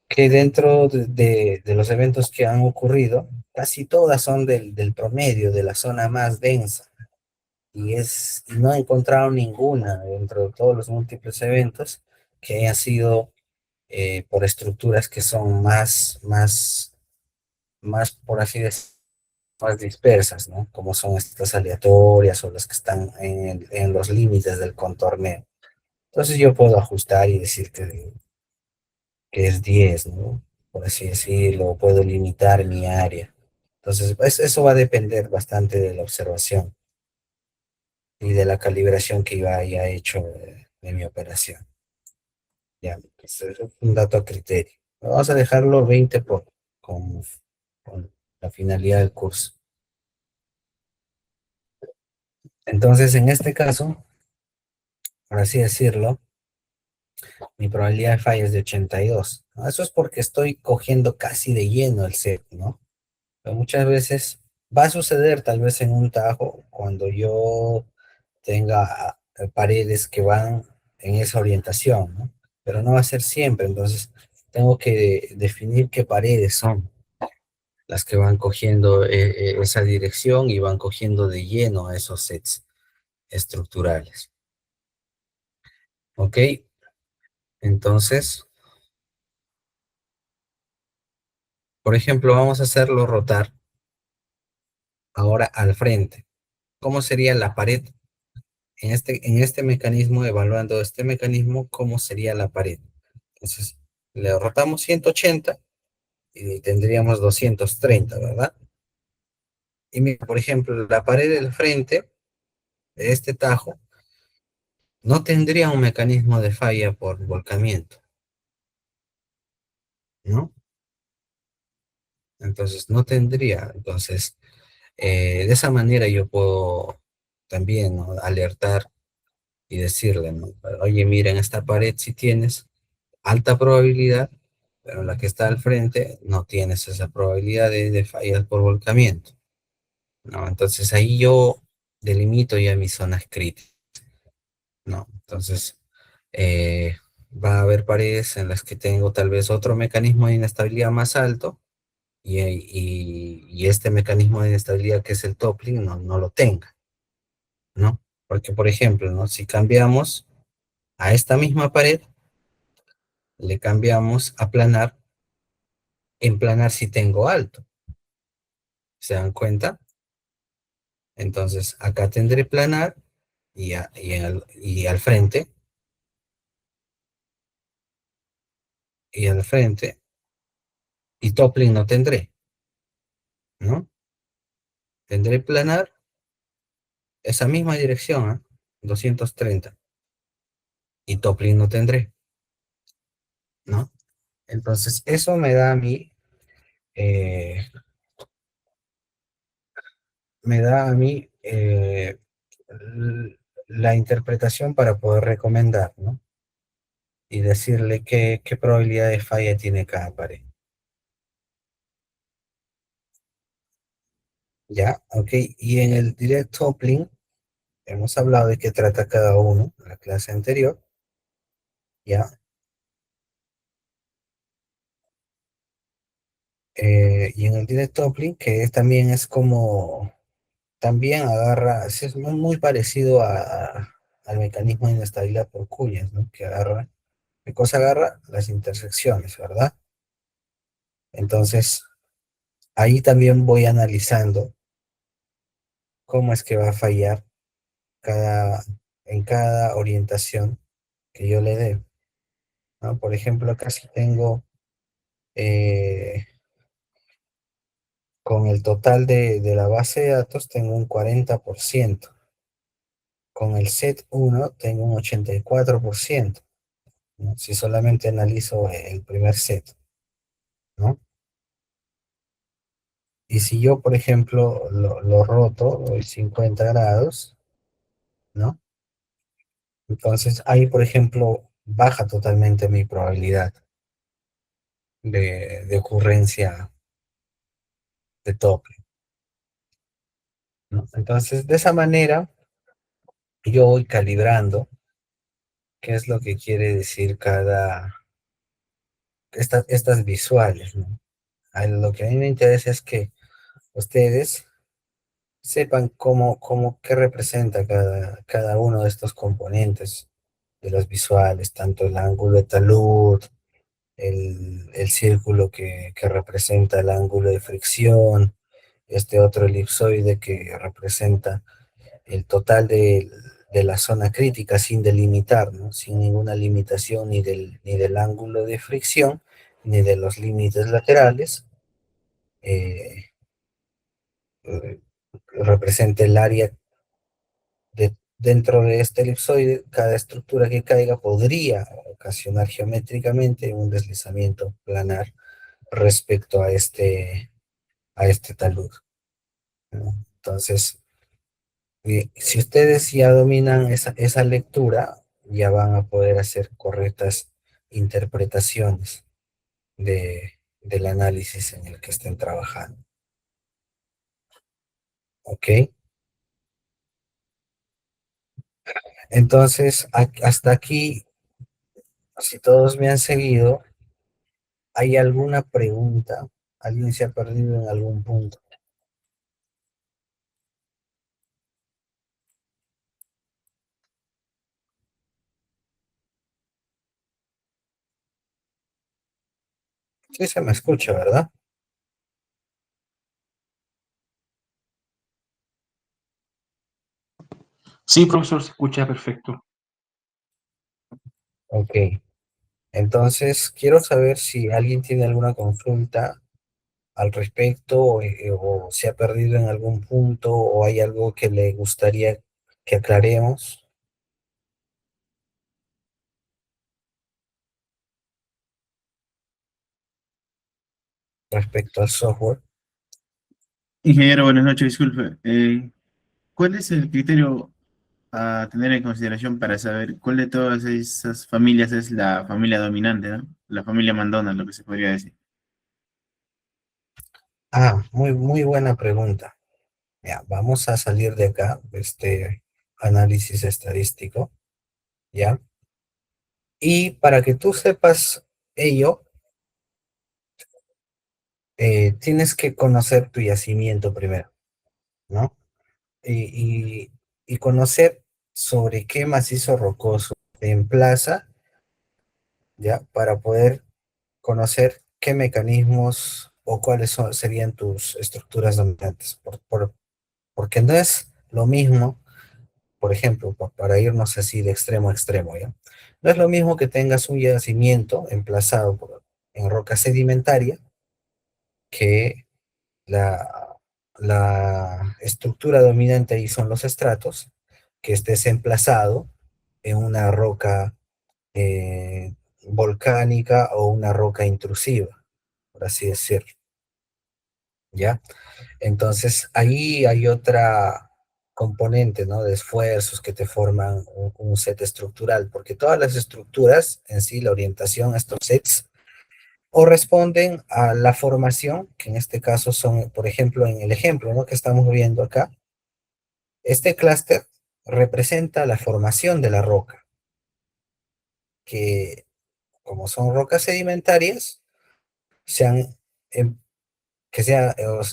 que dentro de los eventos que han ocurrido, casi todas son del promedio, de la zona más densa. Y no he encontrado ninguna dentro de todos los múltiples eventos que haya sido por estructuras que son más, por así decirlo, más dispersas, ¿no? Como son estas aleatorias o las que están en los límites del contorneo. Entonces yo puedo ajustar y decir que es 10, ¿no? Por así decirlo, puedo limitar mi área. Entonces, pues, eso va a depender bastante de la observación y de la calibración que yo haya hecho de mi operación. Ya, entonces, es un dato a criterio. Vamos a dejarlo 20 con la finalidad del curso. Entonces, en este caso, por así decirlo, mi probabilidad de falla es de 82, ¿no? Eso es porque estoy cogiendo casi de lleno el set, ¿no? Pero muchas veces va a suceder tal vez en un tajo cuando yo tenga paredes que van en esa orientación, ¿no? Pero no va a ser siempre, entonces tengo que definir qué paredes son las que van cogiendo esa dirección y van cogiendo de lleno a esos sets estructurales. ¿Ok? Entonces, por ejemplo, vamos a hacerlo rotar ahora al frente. ¿Cómo sería la pared? En este mecanismo, evaluando este mecanismo, ¿cómo sería la pared? Entonces, le rotamos 180 y tendríamos 230, ¿verdad? Y mira, por ejemplo, la pared del frente de este tajo no tendría un mecanismo de falla por volcamiento, ¿no? Entonces, no tendría. Entonces, de esa manera yo puedo también, ¿no?, alertar y decirle, ¿no? Oye, mira, en esta pared si tienes alta probabilidad, pero la que está al frente no tienes esa probabilidad de fallas por volcamiento, ¿no? Entonces ahí yo delimito ya mis zonas críticas, ¿no? Entonces eh, va a haber paredes en las que tengo tal vez otro mecanismo de inestabilidad más alto y este mecanismo de inestabilidad que es el toppling no lo tenga, ¿no? Porque, por ejemplo, ¿no?, si cambiamos a esta misma pared, le cambiamos a planar, en planar si tengo alto. ¿Se dan cuenta? Entonces, acá tendré planar y al frente, y toppling no tendré, ¿no? Tendré planar esa misma dirección, ¿eh? 230, y toppling no tendré, ¿no? Entonces, eso eh, me da a mí la interpretación para poder recomendar, ¿no? Y decirle qué probabilidad de falla tiene cada pared. Ya, ok. Y en el direct toppling hemos hablado de qué trata cada uno en la clase anterior, ya. Y en el direct toppling, que también es como, también agarra, sí, es muy parecido al mecanismo de inestabilidad por cuñas, ¿no? Que agarra, ¿qué cosa agarra? Las intersecciones, ¿verdad? Entonces, ahí también voy analizando cómo es que va a fallar cada, en cada orientación que yo le dé, ¿no? Por ejemplo, acá sí tengo eh, con el total de la base de datos tengo un 40%. Con el set uno tengo un 84%, ¿no? Si solamente analizo el primer set, ¿no? Y si yo, por ejemplo, lo roto, doy 50 grados, ¿no? Entonces ahí, por ejemplo, baja totalmente mi probabilidad de ocurrencia de tope, ¿no? Entonces, de esa manera, yo voy calibrando qué es lo que quiere decir estas visuales, ¿no? Lo que a mí me interesa es que ustedes sepan qué representa cada uno de estos componentes de los visuales, tanto el ángulo de talud, el círculo que representa el ángulo de fricción, este otro elipsoide que representa el total de la zona crítica sin delimitar, ¿no? Sin ninguna limitación ni del ángulo de fricción, ni de los límites laterales. eh, eh, Representa el área dentro de este elipsoide. Cada estructura que caiga podría ocasionar geométricamente un deslizamiento planar respecto a este talud, ¿no? Entonces, si ustedes ya dominan esa lectura, ya van a poder hacer correctas interpretaciones del análisis en el que estén trabajando. ¿Ok? Entonces, hasta aquí, si todos me han seguido, ¿hay alguna pregunta? ¿Alguien se ha perdido en algún punto? Sí, se me escucha, ¿verdad? Sí, profesor, se escucha perfecto. Ok. Entonces, quiero saber si alguien tiene alguna consulta al respecto, o se ha perdido en algún punto, o hay algo que le gustaría que aclaremos respecto al software. Ingeniero, buenas noches, disculpe. ¿Cuál es el criterio a tener en consideración para saber cuál de todas esas familias es la familia dominante, ¿no? La familia mandona, lo que se podría decir. Ah, muy, muy buena pregunta. Ya, vamos a salir de acá, de este análisis estadístico, ¿ya? Y para que tú sepas ello, tienes que conocer tu yacimiento primero, ¿no? Y, y, y conocer sobre qué macizo rocoso te emplaza, ¿ya? Para poder conocer qué mecanismos o cuáles serían tus estructuras dominantes. Porque no es lo mismo, por ejemplo, para irnos así de extremo a extremo, ¿ya? No es lo mismo que tengas un yacimiento emplazado en roca sedimentaria que la estructura dominante ahí son los estratos, que estés emplazado en una roca volcánica o una roca intrusiva, por así decirlo, ¿ya? Entonces ahí hay otra componente, ¿no? De esfuerzos que te forman un set estructural, porque todas las estructuras en sí, la orientación a estos sets o responden a la formación, que en este caso son, por ejemplo, en el ejemplo, ¿no?, que estamos viendo acá. Este clúster representa la formación de la roca, que como son rocas sedimentarias, se han, em,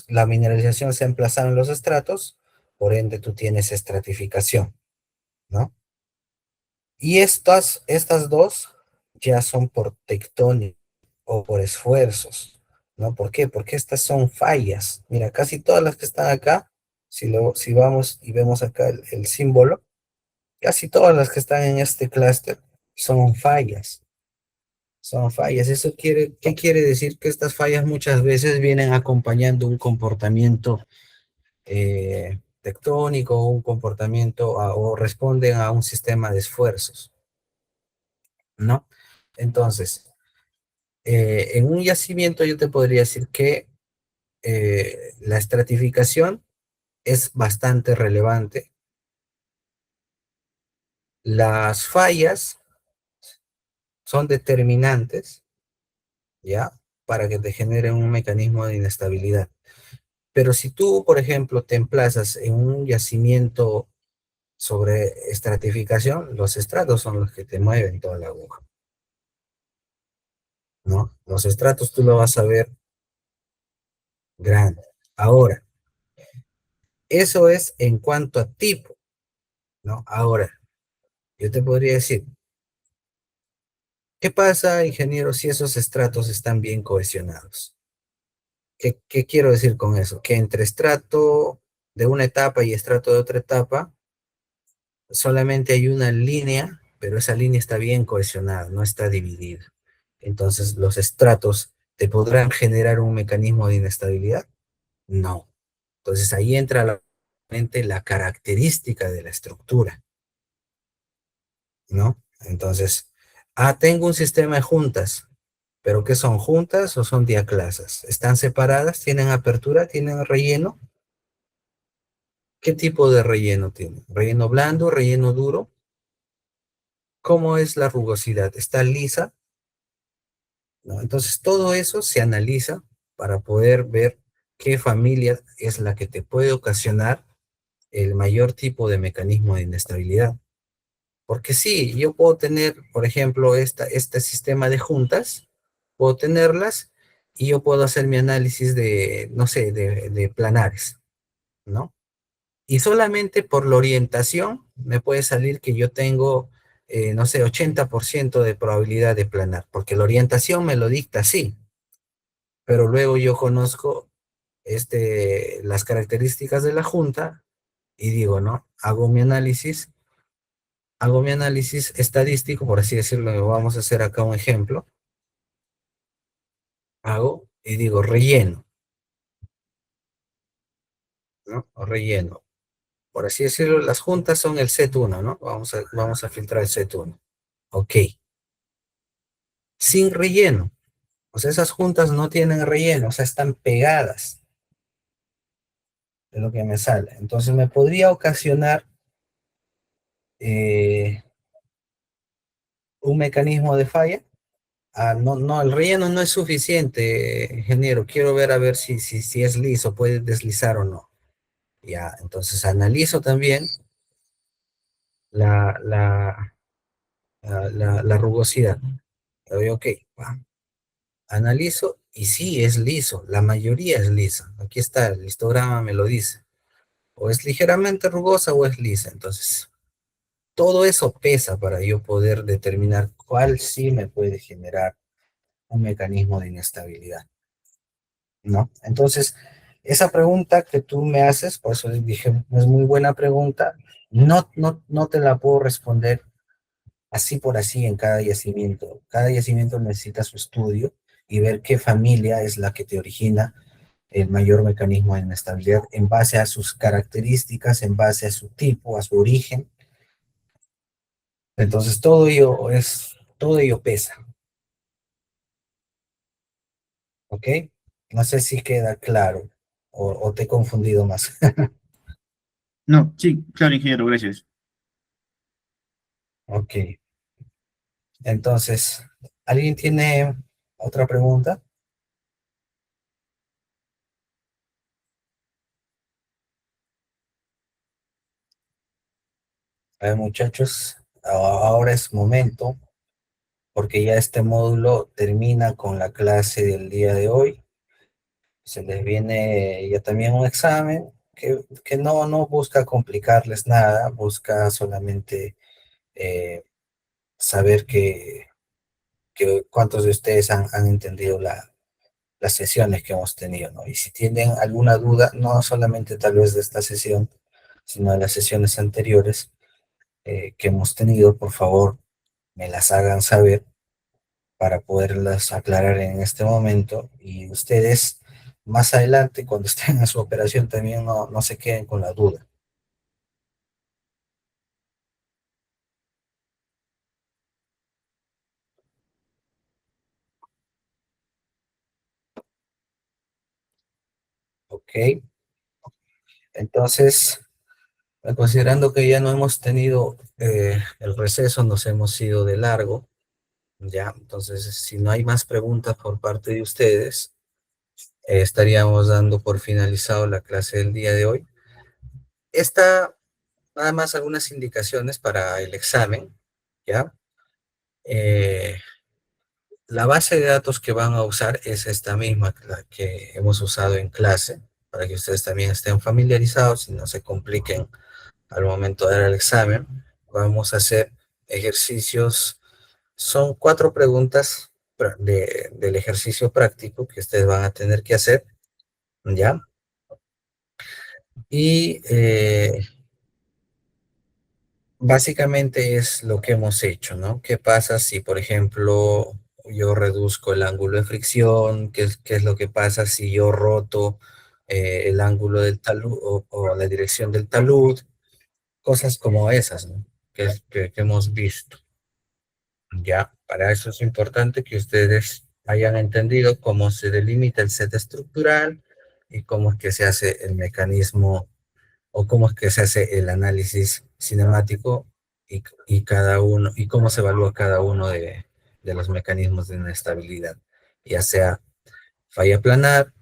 la mineralización se ha emplazado en los estratos, por ende tú tienes estratificación, ¿no? Y estas dos ya son por tectónica o por esfuerzos, ¿no? ¿Por qué? Porque estas son fallas. Mira, casi todas las que están acá, si vamos y vemos acá el símbolo, casi todas las que están en este clúster son fallas. Son fallas. ¿Qué quiere decir? Que estas fallas muchas veces vienen acompañando un comportamiento tectónico, un comportamiento o responden a un sistema de esfuerzos, ¿no? Entonces, en un yacimiento yo te podría decir que la estratificación es bastante relevante. Las fallas son determinantes, ¿ya? Para que te generen un mecanismo de inestabilidad. Pero si tú, por ejemplo, te emplazas en un yacimiento sobre estratificación, los estratos son los que te mueven toda la aguja, ¿no? Los estratos tú lo vas a ver grande. Ahora, eso es en cuanto a tipo, ¿no? Ahora, yo te podría decir, ¿qué pasa, ingeniero, si esos estratos están bien cohesionados? ¿Qué quiero decir con eso? Que entre estrato de una etapa y estrato de otra etapa, solamente hay una línea, pero esa línea está bien cohesionada, no está dividida. Entonces, ¿los estratos te podrán generar un mecanismo de inestabilidad? No. Entonces, ahí entra la característica de la estructura, ¿no? Entonces, tengo un sistema de juntas, pero ¿qué son juntas o son diaclasas? ¿Están separadas? ¿Tienen apertura? ¿Tienen relleno? ¿Qué tipo de relleno tiene? ¿Relleno blando? ¿Relleno duro? ¿Cómo es la rugosidad? ¿Está lisa? ¿No? Entonces, todo eso se analiza para poder ver qué familia es la que te puede ocasionar el mayor tipo de mecanismo de inestabilidad. Porque sí, yo puedo tener, por ejemplo, este sistema de juntas, puedo tenerlas y yo puedo hacer mi análisis de, no sé, de planares, ¿no? Y solamente por la orientación me puede salir que yo tengo, no sé, 80% de probabilidad de planar, porque la orientación me lo dicta así, pero luego yo conozco las características de la junta y digo, ¿no? Hago mi análisis estadístico, por así decirlo, vamos a hacer acá un ejemplo, hago y digo relleno, ¿no? O relleno. Por así decirlo, las juntas son el Z1, ¿no? Vamos a filtrar el Z1. Ok. Sin relleno. O sea, esas juntas no tienen relleno, o sea, están pegadas de lo que me sale. Entonces me podría ocasionar eh, un mecanismo de falla. No, no, el relleno no es suficiente, ingeniero. Quiero ver a ver si es liso, puede deslizar o no. Ya, entonces analizo también la, la, la rugosidad. Le doy ok, va. Analizo y sí es liso, la mayoría es lisa. Aquí está, el histograma me lo dice. O es ligeramente rugosa o es lisa. Entonces, todo eso pesa para yo poder determinar cuál sí me puede generar un mecanismo de inestabilidad, ¿no? Entonces, esa pregunta que tú me haces, por eso les dije, es muy buena pregunta, no te la puedo responder así por así en cada yacimiento. Cada yacimiento necesita su estudio y ver qué familia es la que te origina el mayor mecanismo de inestabilidad en base a sus características, en base a su tipo, a su origen. Entonces todo ello pesa, ¿ok? No sé si queda claro o te he confundido más. No, sí, claro, ingeniero, gracias. Ok, entonces, ¿alguien tiene ¿Otra pregunta? A ver, muchachos, ahora es momento, porque ya este módulo termina con la clase del día de hoy. Se les viene ya también un examen que no busca complicarles nada, busca solamente saber que cuántos de ustedes han entendido las sesiones que hemos tenido, ¿no? Y si tienen alguna duda, no solamente tal vez de esta sesión, sino de las sesiones anteriores que hemos tenido, por favor, me las hagan saber para poderlas aclarar en este momento y ustedes más adelante, cuando estén en su operación, también no se queden con la duda. ¿Ok? Entonces, considerando que ya no hemos tenido el receso, nos hemos ido de largo, ya, entonces si no hay más preguntas por parte de ustedes, estaríamos dando por finalizado la clase del día de hoy. Esta, nada más algunas indicaciones para el examen, ¿ya? La base de datos que van a usar es esta misma, la que hemos usado en clase, para que ustedes también estén familiarizados y no se compliquen al momento de dar el examen. Vamos a hacer ejercicios, son 4 preguntas del ejercicio práctico que ustedes van a tener que hacer, ¿ya? Y básicamente es lo que hemos hecho, ¿no? ¿Qué pasa si, por ejemplo, yo reduzco el ángulo de fricción? ¿Qué es lo que pasa si yo roto el ángulo del talud o la dirección del talud? Cosas como esas, ¿no? Que hemos visto. Ya, para eso es importante que ustedes hayan entendido cómo se delimita el set estructural y cómo es que se hace el mecanismo o cómo es que se hace el análisis cinemático y cada uno, y cómo se evalúa cada uno de los mecanismos de inestabilidad, ya sea falla planar,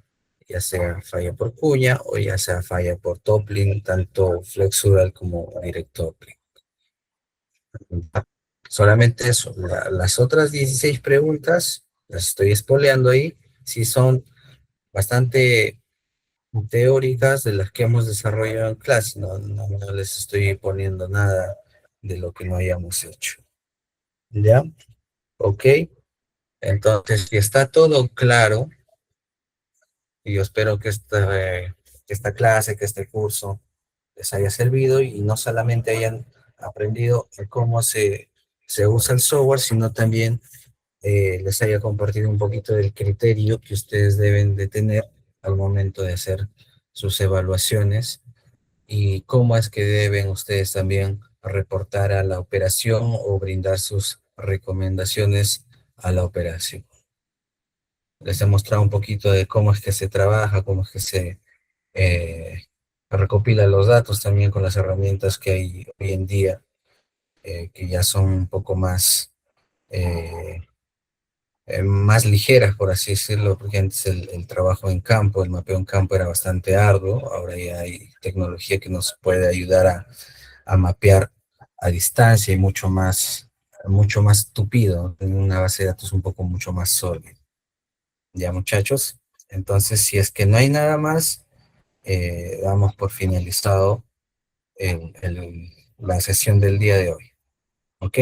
ya sea falla por cuña o ya sea falla por toppling, tanto flexural como direct toppling. Solamente eso. Las otras 16 preguntas, las estoy espoleando ahí, sí son bastante teóricas de las que hemos desarrollado en clase. No les estoy poniendo nada de lo que no hayamos hecho. ¿Ya? Ok. Entonces, si está todo claro, y yo espero que esta clase, que este curso les haya servido y no solamente hayan aprendido cómo se usa el software, sino también les haya compartido un poquito del criterio que ustedes deben de tener al momento de hacer sus evaluaciones y cómo es que deben ustedes también reportar a la operación o brindar sus recomendaciones a la operación. Les he mostrado un poquito de cómo es que se trabaja, cómo es que se eh, recopila los datos también con las herramientas que hay hoy en día, que ya son un poco eh, más ligeras, por así decirlo, porque antes el trabajo en campo, el mapeo en campo era bastante arduo, ahora ya hay tecnología que nos puede ayudar a mapear a distancia y mucho más tupido, en una base de datos un poco mucho más sólida. Ya, muchachos, entonces si es que no hay nada más, damos por finalizado la sesión del día de hoy. ¿Ok?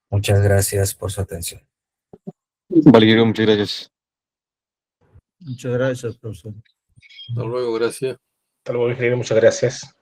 Muchas gracias por su atención. Vale, Diego, muchas gracias. Muchas gracias, profesor. Hasta luego, gracias. Hasta luego, ingeniero, muchas gracias.